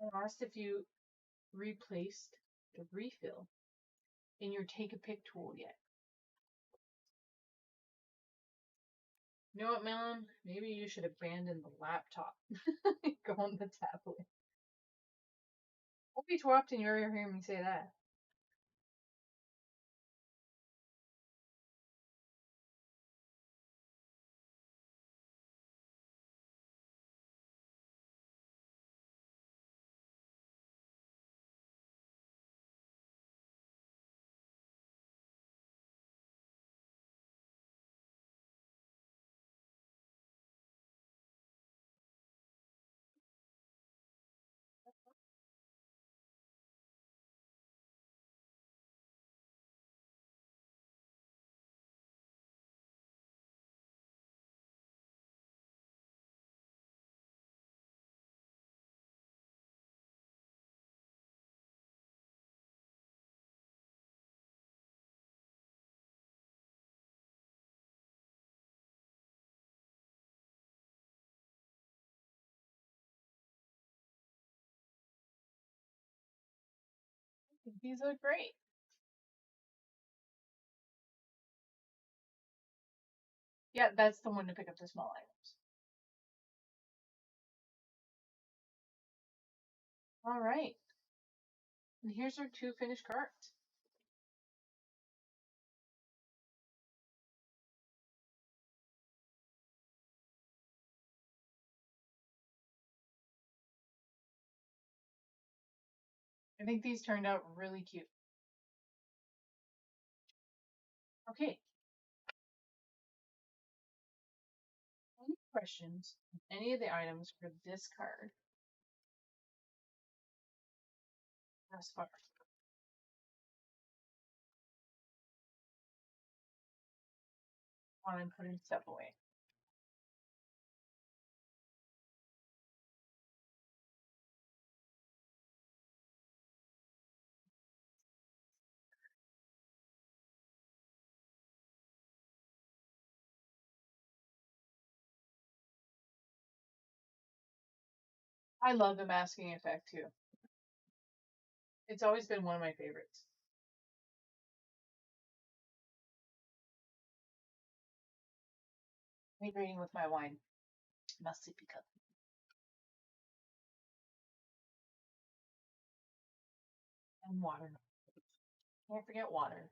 I asked if you replaced the refill in your take a pic tool yet. You know what, Melon? Maybe you should abandon the laptop. Go on the tablet. Won't be too often you ever hear me say that. I think these look great. Yeah, that's the one to pick up the small items. All right. And here's our two finished cards. I think these turned out really cute. Okay. Any questions on any of the items for this card thus far? While I'm putting stuff away. I love the masking effect too. It's always been one of my favorites. Hydrating with my wine. My sippy cup. And water. Can't forget water.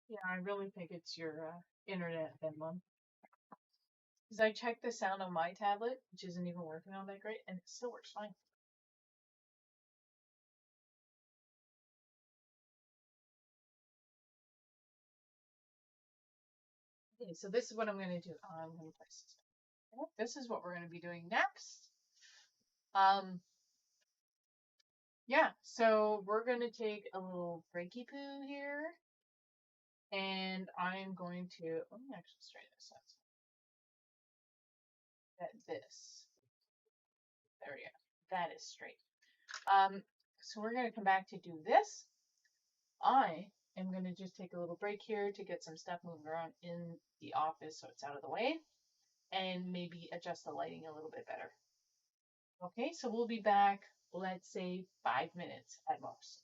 Yeah, I really think it's your internet, Venmo. Because I checked the sound on my tablet, which isn't even working all that great, and it still works fine. Okay, so this is what I'm going to do. I'm going to place this. Okay, this is what we're going to be doing next. Yeah, so we're going to take a little breaky poo here, and I'm going to, let me actually straighten this out. This, there we go. That is straight. So we're going to come back to do this. I am going to just take a little break here to get some stuff moving around in the office so it's out of the way, and maybe adjust the lighting a little bit better. Okay, so we'll be back, let's say 5 minutes at most.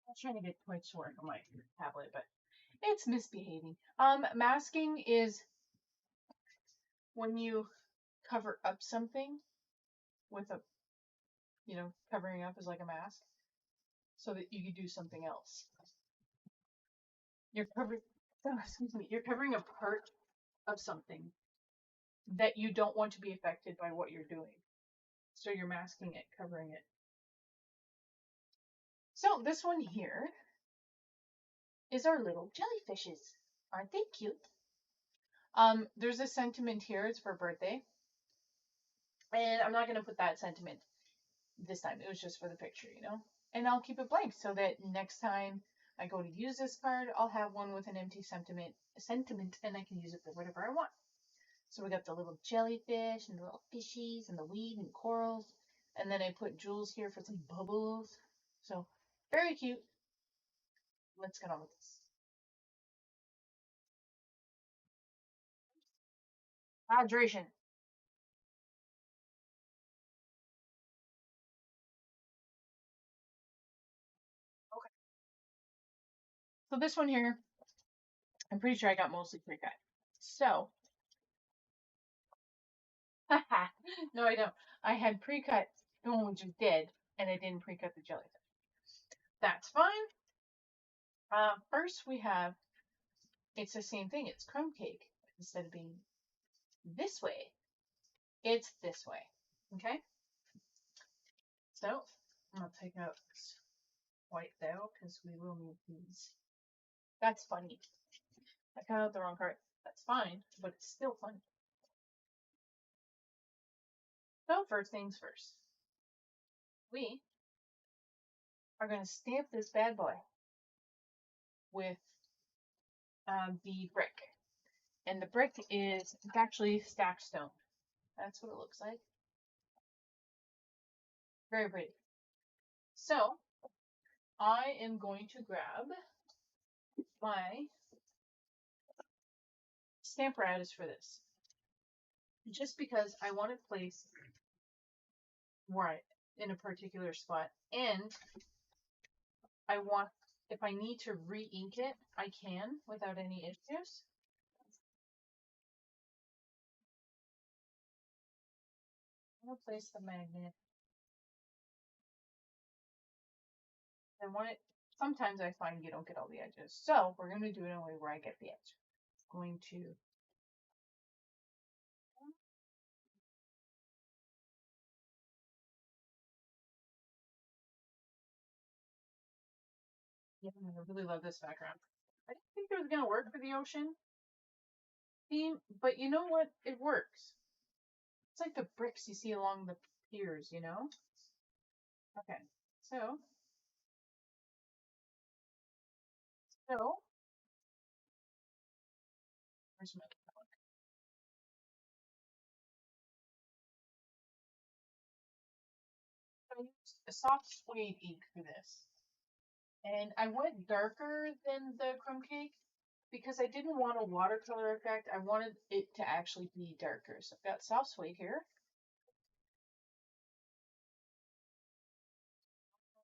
I'm trying to get Twitch to work on my tablet, but it's misbehaving. Masking is when you cover up something with a, covering up is like a mask, so that you could do something else. You're covering, excuse me, you're covering a part of something that you don't want to be affected by what you're doing. So you're masking it, covering it. So this one here is our little jellyfishes. Aren't they cute? There's a sentiment here. It's for birthday. And I'm not going to put that sentiment this time. It was just for the picture, And I'll keep it blank so that next time I go to use this card, I'll have one with an empty sentiment, and I can use it for whatever I want. So we got the little jellyfish and the little fishies and the weed and corals. And then I put jewels here for some bubbles. So very cute. Let's get on with this. Hydration. Okay. So this one here, I'm pretty sure I got mostly pre-cut. So, no, I don't. I had pre-cut the one we just did, and I didn't pre-cut the jellyfish. That's fine. First we have, it's the same thing. It's crumb cake. Instead of being this way, it's this way. Okay? So, I'm going to take out this white though, because we will need these. That's funny. I cut out the wrong card. That's fine, but it's still funny. So, first things first. We are going to stamp this bad boy with the brick. And the brick is actually stacked stone. That's what it looks like. Very pretty. So, I am going to grab my Stamparatus for this. Just because I want it placed right in a particular spot. And I want, if I need to re-ink it, I can without any issues. I'm going to place the magnet. And when it, sometimes I find you don't get all the edges. So we're going to do it in a way where I get the edge. I'm going to yeah, I really love this background. I didn't think it was going to work for the ocean theme, but you know what? It works. It's like the bricks you see along the piers, Okay, so, where's my I used a soft suede ink for this. And I went darker than the crumb cake because I didn't want a watercolor effect. I wanted it to actually be darker. So I've got soft suede here.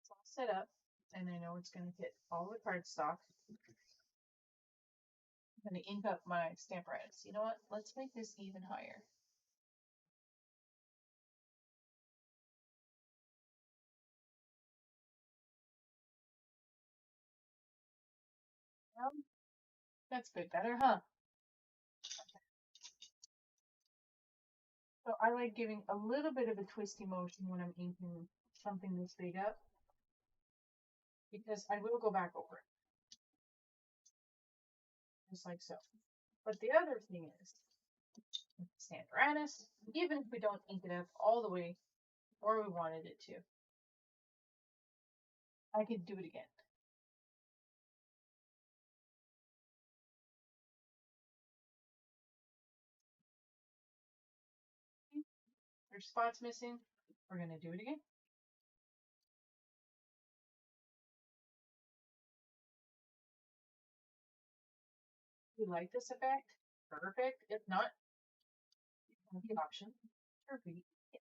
It's all set up, and I know it's going to hit all the cardstock. I'm going to ink up my Stamparatus. You know what? Let's make this even higher. That's good, better, huh? So I like giving a little bit of a twisty motion when I'm inking something this big up, because I will go back over it. Just like so. But the other thing is, Stamparatus, even if we don't ink it up all the way where we wanted it to, I could do it again. There's spots missing. We're going to do it again. You like this effect? Perfect. If not, the option to read it.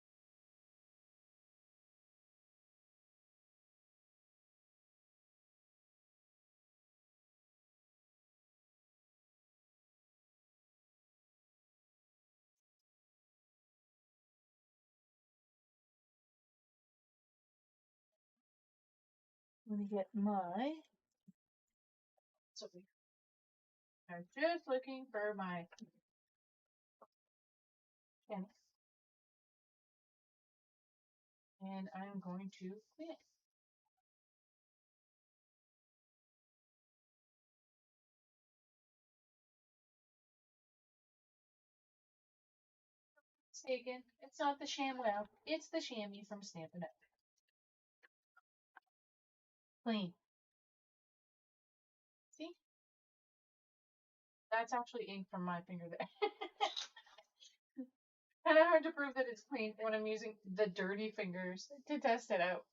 Let me get my. So I'm just looking for my pen, and I'm going to clean it. Mistaken. It's not the ShamWow. It's the chamois from Stampin' Up. Clean. See? That's actually ink from my finger there. Kind of hard to prove that it's clean when I'm using the dirty fingers to test it out.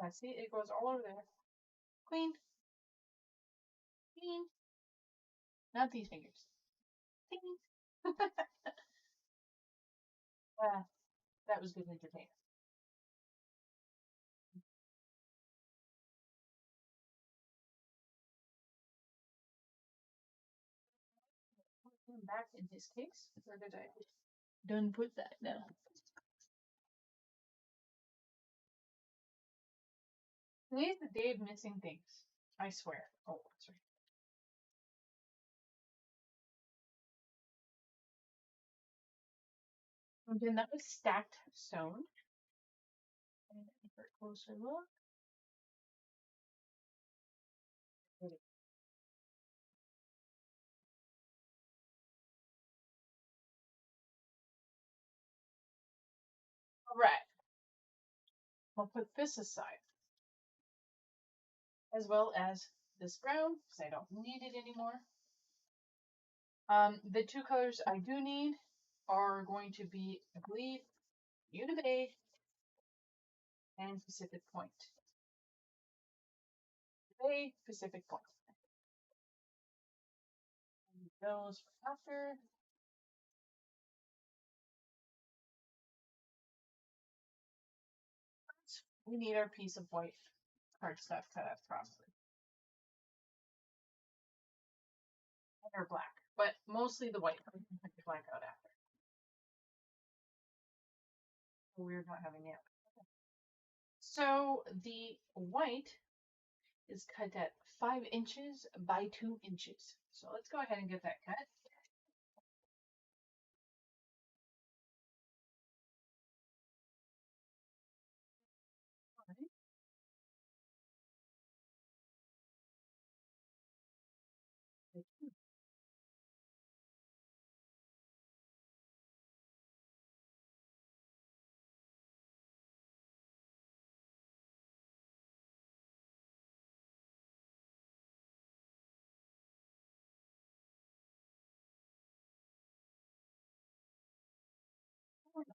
Yeah, see? It goes all over there. Clean. Clean. Not these fingers. Clean. Ah, that was good entertainment. Back in his case. Where did I done put that now? Today's the day of missing things. I swear. Oh, sorry. And then that was stacked stone. And for a closer look. Alright. I'll put this aside. As well as this brown, because I don't need it anymore. The two colors I do need are going to be, I believe, Unibay and Pacific Point. Unibay, Pacific Point. And those for after. We need our piece of white cardstock cut out properly. Or black, but mostly the white. We can put the black out after. We're not having it. So the white is cut at 5 inches by 2 inches. So let's go ahead and get that cut.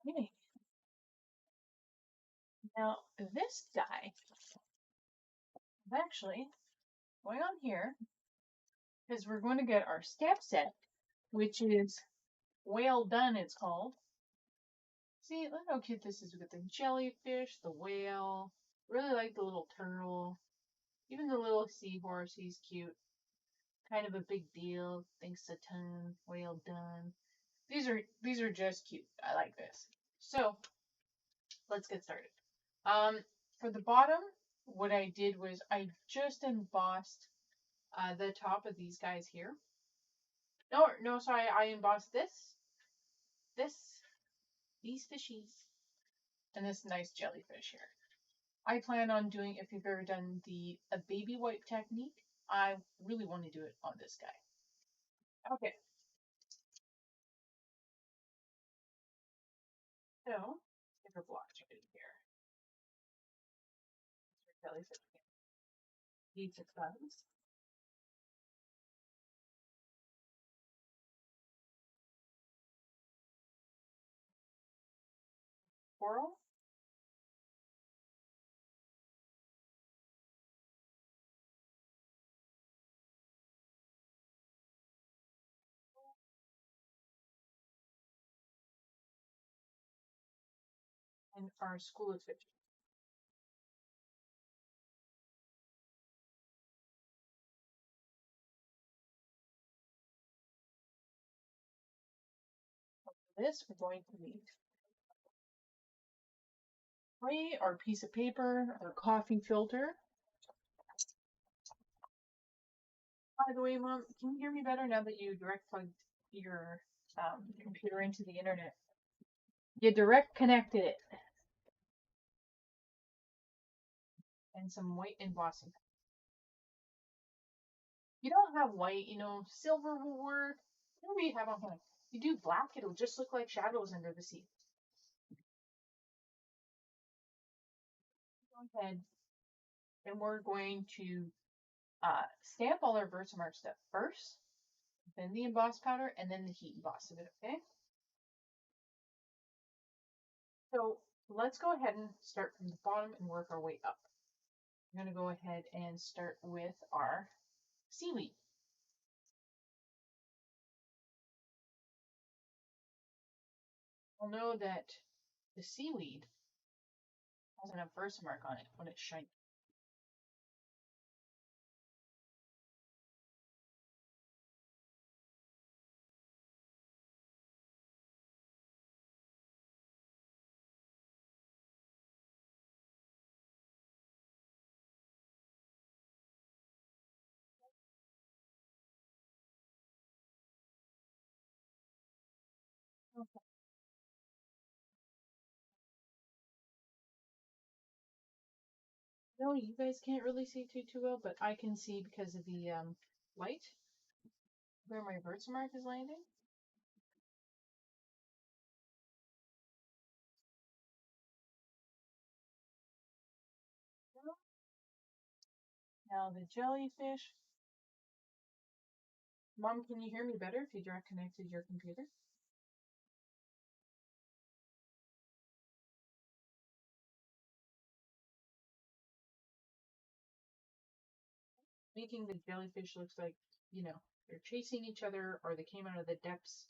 Okay. Now this die is actually going on here because we're going to get our stamp set, which is Whale Done, it's called. See, look how cute this is with the jellyfish, the whale. Really like the little turtle. Even the little seahorse, he's cute. Kind of a big deal. Thanks a ton. Whale done. These are just cute. I like this. So let's get started. Um, for the bottom, what I did was I just embossed the top of these guys here. No, sorry, I embossed this, these fishies, and this nice jellyfish here. I plan on doing, if you've ever done the a baby wipe technique, I really want to do it on this guy. Okay, so get her blocks right here. Jellyfish needs its buttons. Coral. and our school is finished. For this, we're going to need tray, our piece of paper, our coffee filter. By the way, Mom, can you hear me better now that you direct plugged your computer into the internet? You direct connected it. And some white embossing. You don't have white, silver will work. Whatever you have on hand. You do black, it'll just look like shadows under the sea. Go ahead, and we're going to stamp all our Versamark stuff first, then the emboss powder, and then the heat emboss of it, okay? So let's go ahead and start from the bottom and work our way up. I'm going to go ahead and start with our seaweed. You'll know that the seaweed has enough Versamark on it when it's shiny. Okay. No, you guys can't really see too well, but I can see because of the light where my Versamark is landing. Now the jellyfish. Mom, can you hear me better if you direct connected your computer? Making the jellyfish looks like, they're chasing each other or they came out of the depths.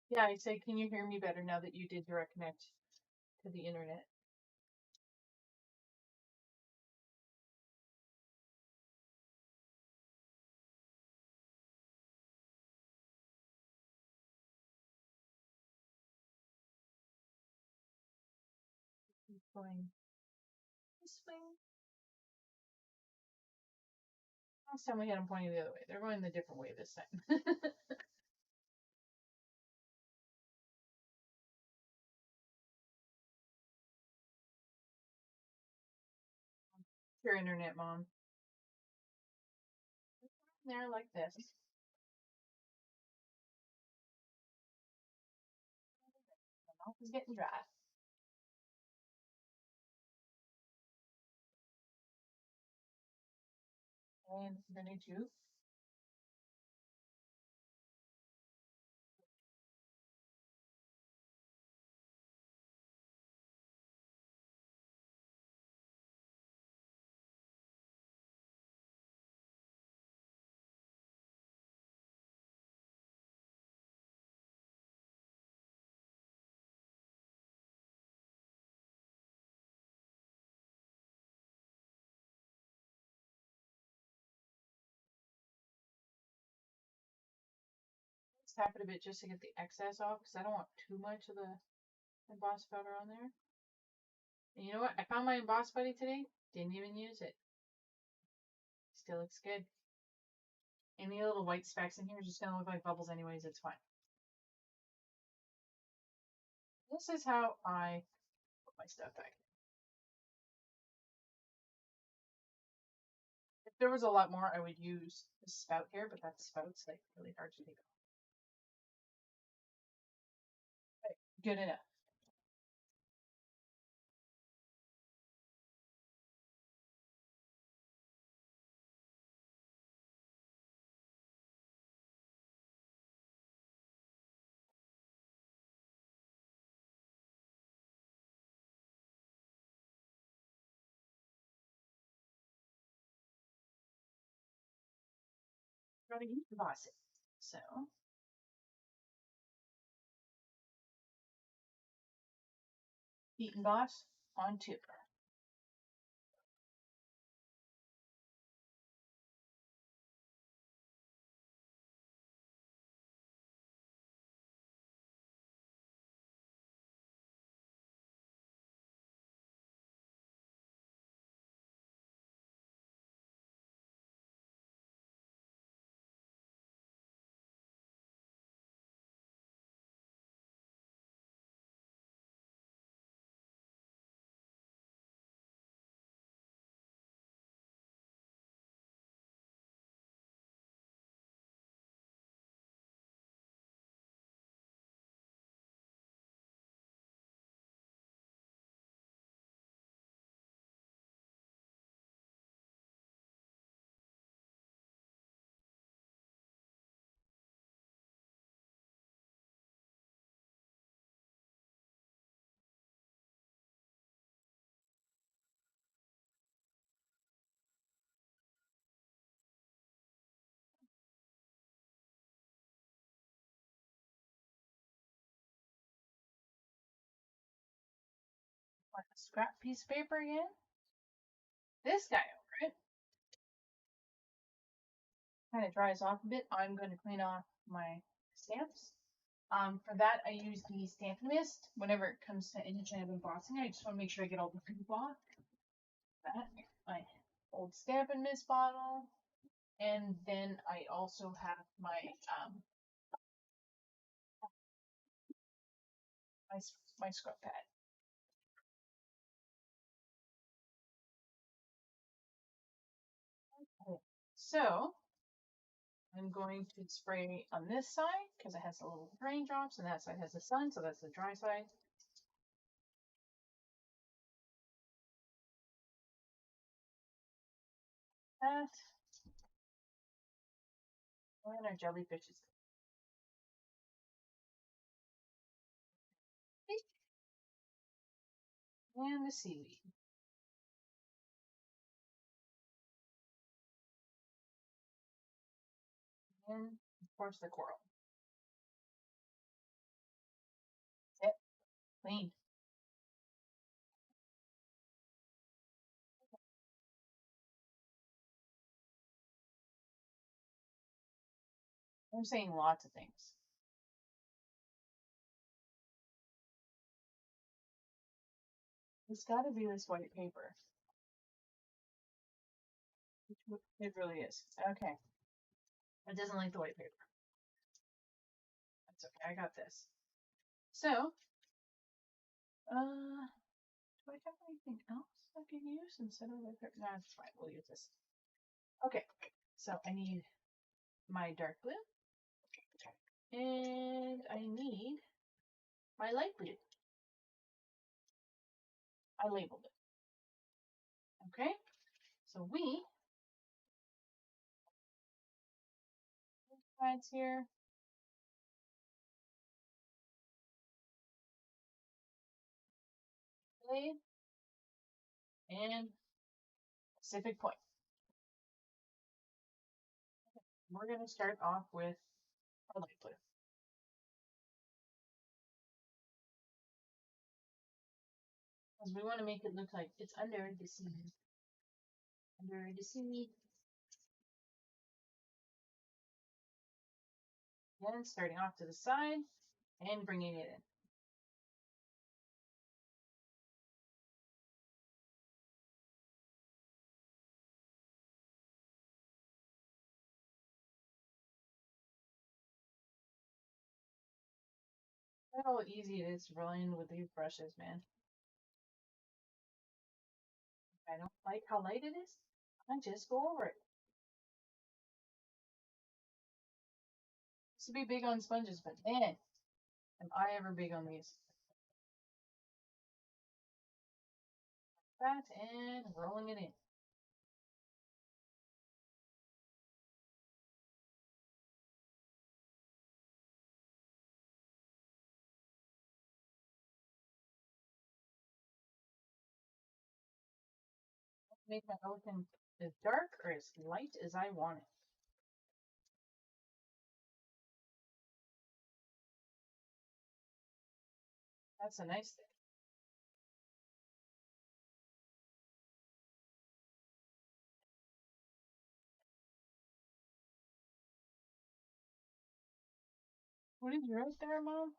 Yeah, I said, can you hear me better now that you did direct connect to the internet? He's going this way. Last time we had them pointing the other way. They're going the different way this time. Your internet, Mom. There like this. My mouth is getting dry. And we're going to tap it a bit just to get the excess off because I don't want too much of the emboss powder on there. And you know what? I found my emboss buddy today. Didn't even use it. Still looks good. Any little white specks in here is just gonna look like bubbles anyways. It's fine. This is how I put my stuff back. If there was a lot more, I would use the spout here, but that spout's like really hard to take off. Okay, good enough. Gotta use the boss. So Eaton Boss on 2. Want a scrap piece of paper again? This guy over it. Kind of dries off a bit. I'm going to clean off my stamps. For that, I use the Stamp Mist. Whenever it comes to any kind of embossing, I just want to make sure I get all the poop off. That my old Stamp Mist bottle, and then I also have my my scrub pad. Okay. So I'm going to spray on this side because it has the little raindrops, and that side has the sun, so that's the dry side. That and our jellyfishes. And the seaweed. And of course the coral. That's it. Clean. I'm saying lots of things. It's got to be this white paper. It really is. Okay. It doesn't like the white paper. That's okay. I got this. So, do I have anything else I can use instead of white paper? No, that's fine. We'll use this. Okay. So I need my dark blue, and I need my light blue. I labeled it. Okay. So we pads here. Blade and Pacific Point. We're going to start off with our light blue. Because we want to make it look like it's under the sea. Under the sea. Again, starting off to the side and bringing it in. Look how easy it is to roll in with these brushes, man. If I don't like how light it is, I just go over it. Used to be big on sponges, but man, am I ever big on these. That and rolling it in. Make my elephant as dark or as light as I want it. That's a nice thing. What did you write there, Mom?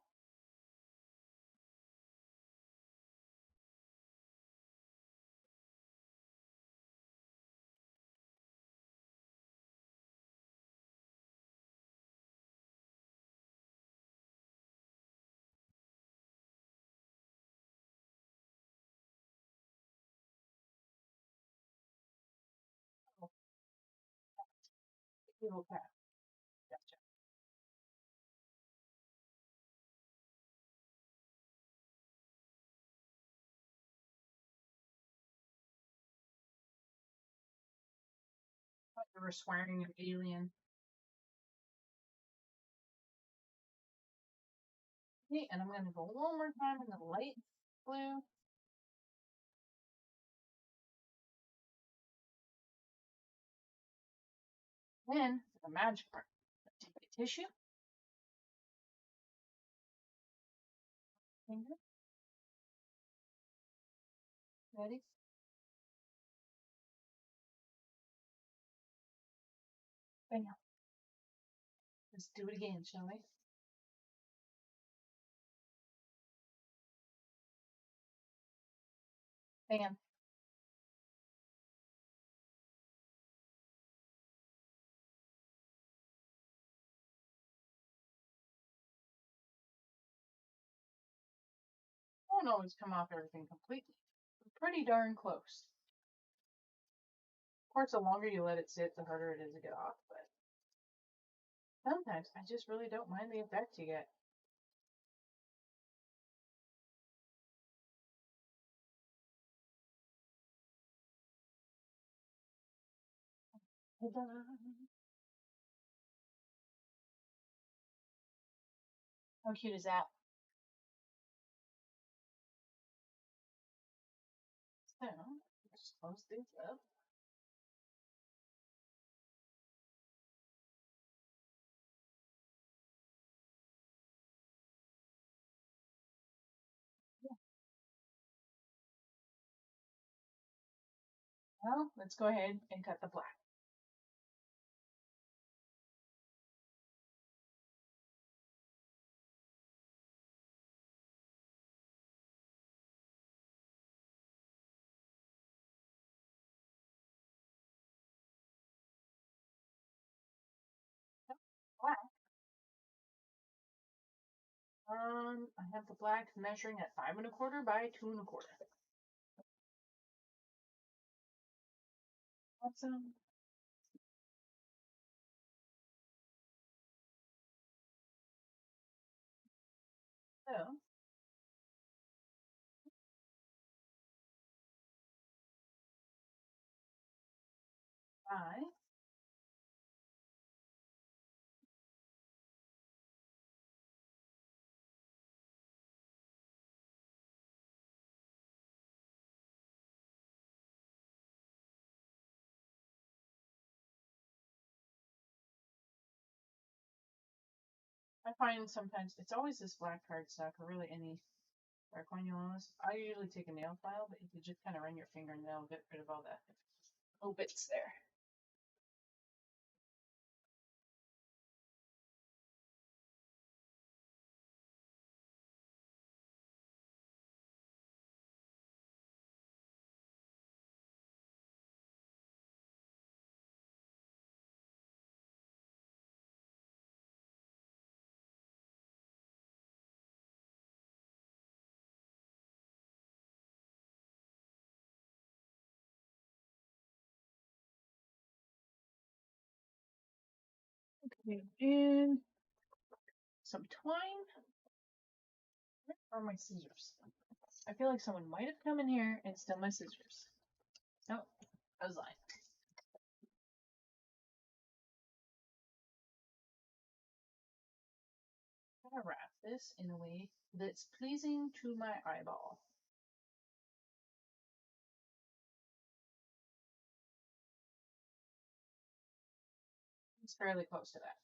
Oh, evil cat. Gotcha. I thought you were swearing an alien. Okay, and I'm gonna go one more time in the light blue. Then, for the magic part, take a tissue, finger, ready? Bam. Let's do it again, shall we? Bam. Won't always come off everything completely. Pretty darn close. Of course, the longer you let it sit, the harder it is to get off, but sometimes I just really don't mind the effect you get. How cute is that? So, just close this up. Well, let's go ahead and cut the black. Black. I have the black measuring at 5 1/4 by 2 1/4. Awesome. So, 5. I find sometimes it's always this black cardstock or really any dark one you want. I usually take a nail file, but you could just kind of run your finger and that'll get rid of all the little bits there. Okay, and some twine. Where are my scissors? I feel like someone might have come in here and stolen my scissors. Nope, I was lying. I'm gonna wrap this in a way that's pleasing to my eyeball. It's fairly close to that.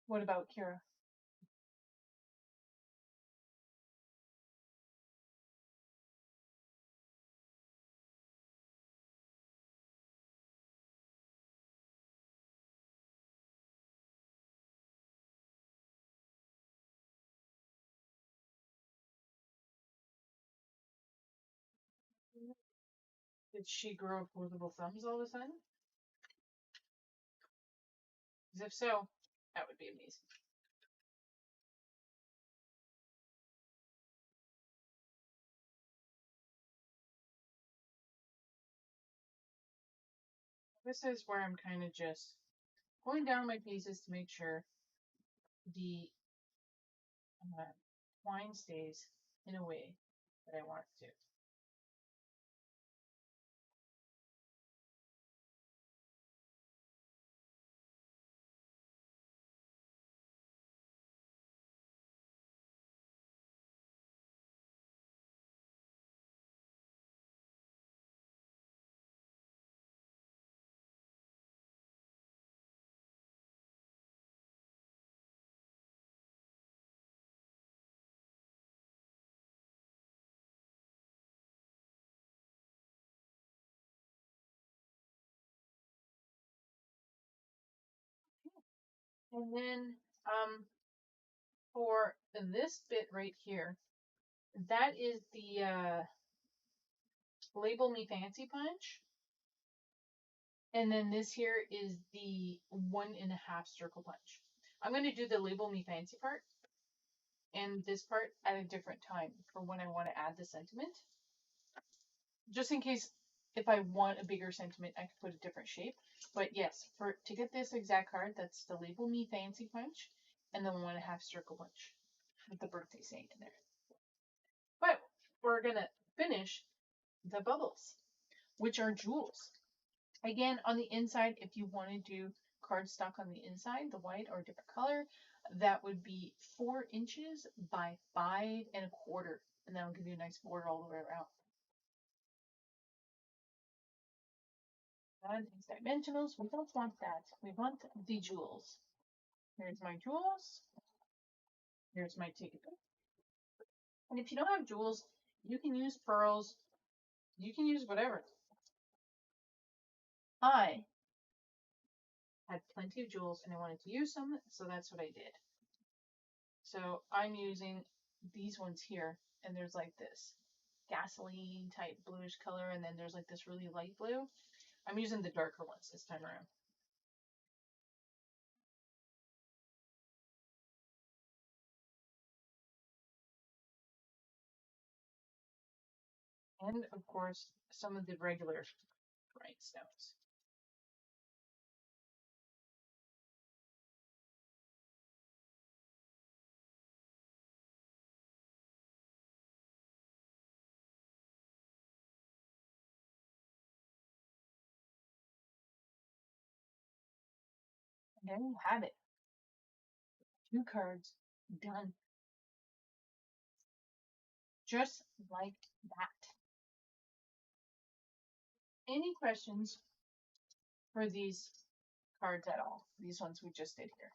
What about Kira? Did she grow opposable thumbs all of a sudden? Because if so, that would be amazing. This is where I'm kind of just going down my pieces to make sure the twine stays in a way that I want it to. And then for this bit right here, that is the Label Me Fancy punch. And then this here is the 1.5 circle punch. I'm going to do the Label Me Fancy part and this part at a different time for when I want to add the sentiment. Just in case if I want a bigger sentiment, I could put a different shape. But yes, to get this exact card, that's the Label Me Fancy punch and the 1.5 circle punch with the birthday saying in there. But we're going to finish the bubbles, which are jewels. Again, on the inside, if you want to do cardstock on the inside, the white or a different color, that would be 4 inches by 5.25, and that'll give you a nice border all the way around. And these dimensionals, we don't want that. We want the jewels. Here's my jewels. Here's my ticket. And if you don't have jewels, you can use pearls. You can use whatever. I had plenty of jewels and I wanted to use them, so that's what I did. So I'm using these ones here, and there's like this gasoline type bluish color, and then there's like this really light blue. I'm using the darker ones this time around. And of course, some of the regular rhinestones. And there you have it. 2 cards done. Just like that. Any questions for these cards at all? These ones we just did here.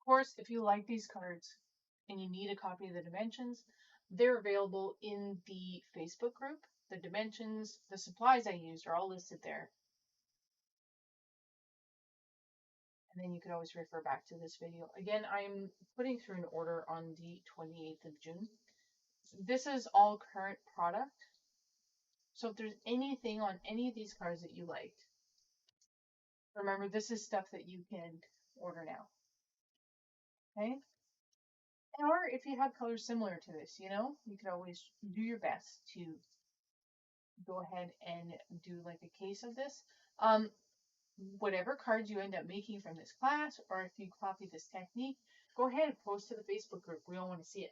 Of course, if you like these cards and you need a copy of the dimensions, they're available in the Facebook group. The dimensions, the supplies I used are all listed there. And then you can always refer back to this video. Again, I'm putting through an order on the 28th of June. This is all current product. So if there's anything on any of these cards that you liked, remember this is stuff that you can order now. Okay? Or if you have colors similar to this, you know, you could always do your best to go ahead and do like a case of this. Whatever cards you end up making from this class, or if you copy this technique, go ahead and post to the Facebook group. We all want to see it.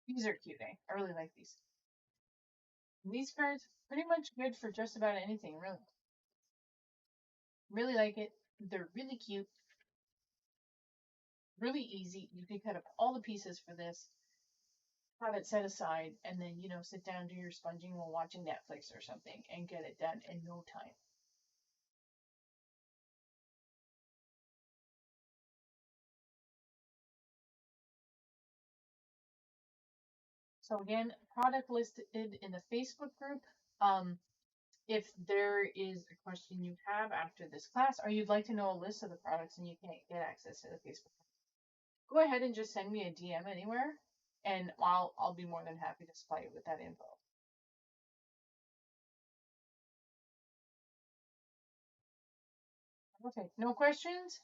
These are cute, eh? I really like these. And these cards, pretty much good for just about anything, really. Really like it. They're really cute. Really easy. You can cut up all the pieces for this, have it set aside, and then, you know, sit down, do your sponging while watching Netflix or something, and get it done in no time. So again, product listed in the Facebook group. if there is a question you have after this class, or you'd like to know a list of the products and you can't get access to the Facebook, go ahead and just send me a DM anywhere, and I'll be more than happy to supply you with that info. Okay, no questions?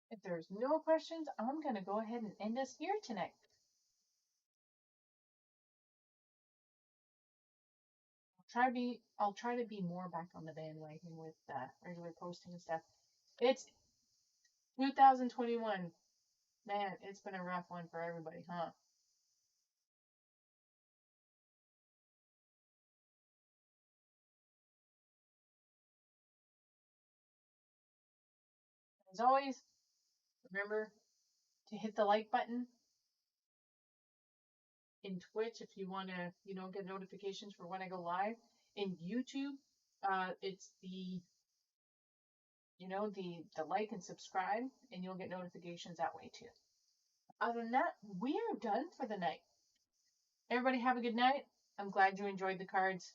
If there's no questions, I'm gonna go ahead and end us here tonight. I'll try to be more back on the bandwagon with regular posting and stuff. It's 2021. Man, it's been a rough one for everybody, huh? As always, remember to hit the like button in Twitch if you want to, get notifications for when I go live. In YouTube, it's the like and subscribe, and you'll get notifications that way too. Other than that, we are done for the night. Everybody have a good night. I'm glad you enjoyed the cards.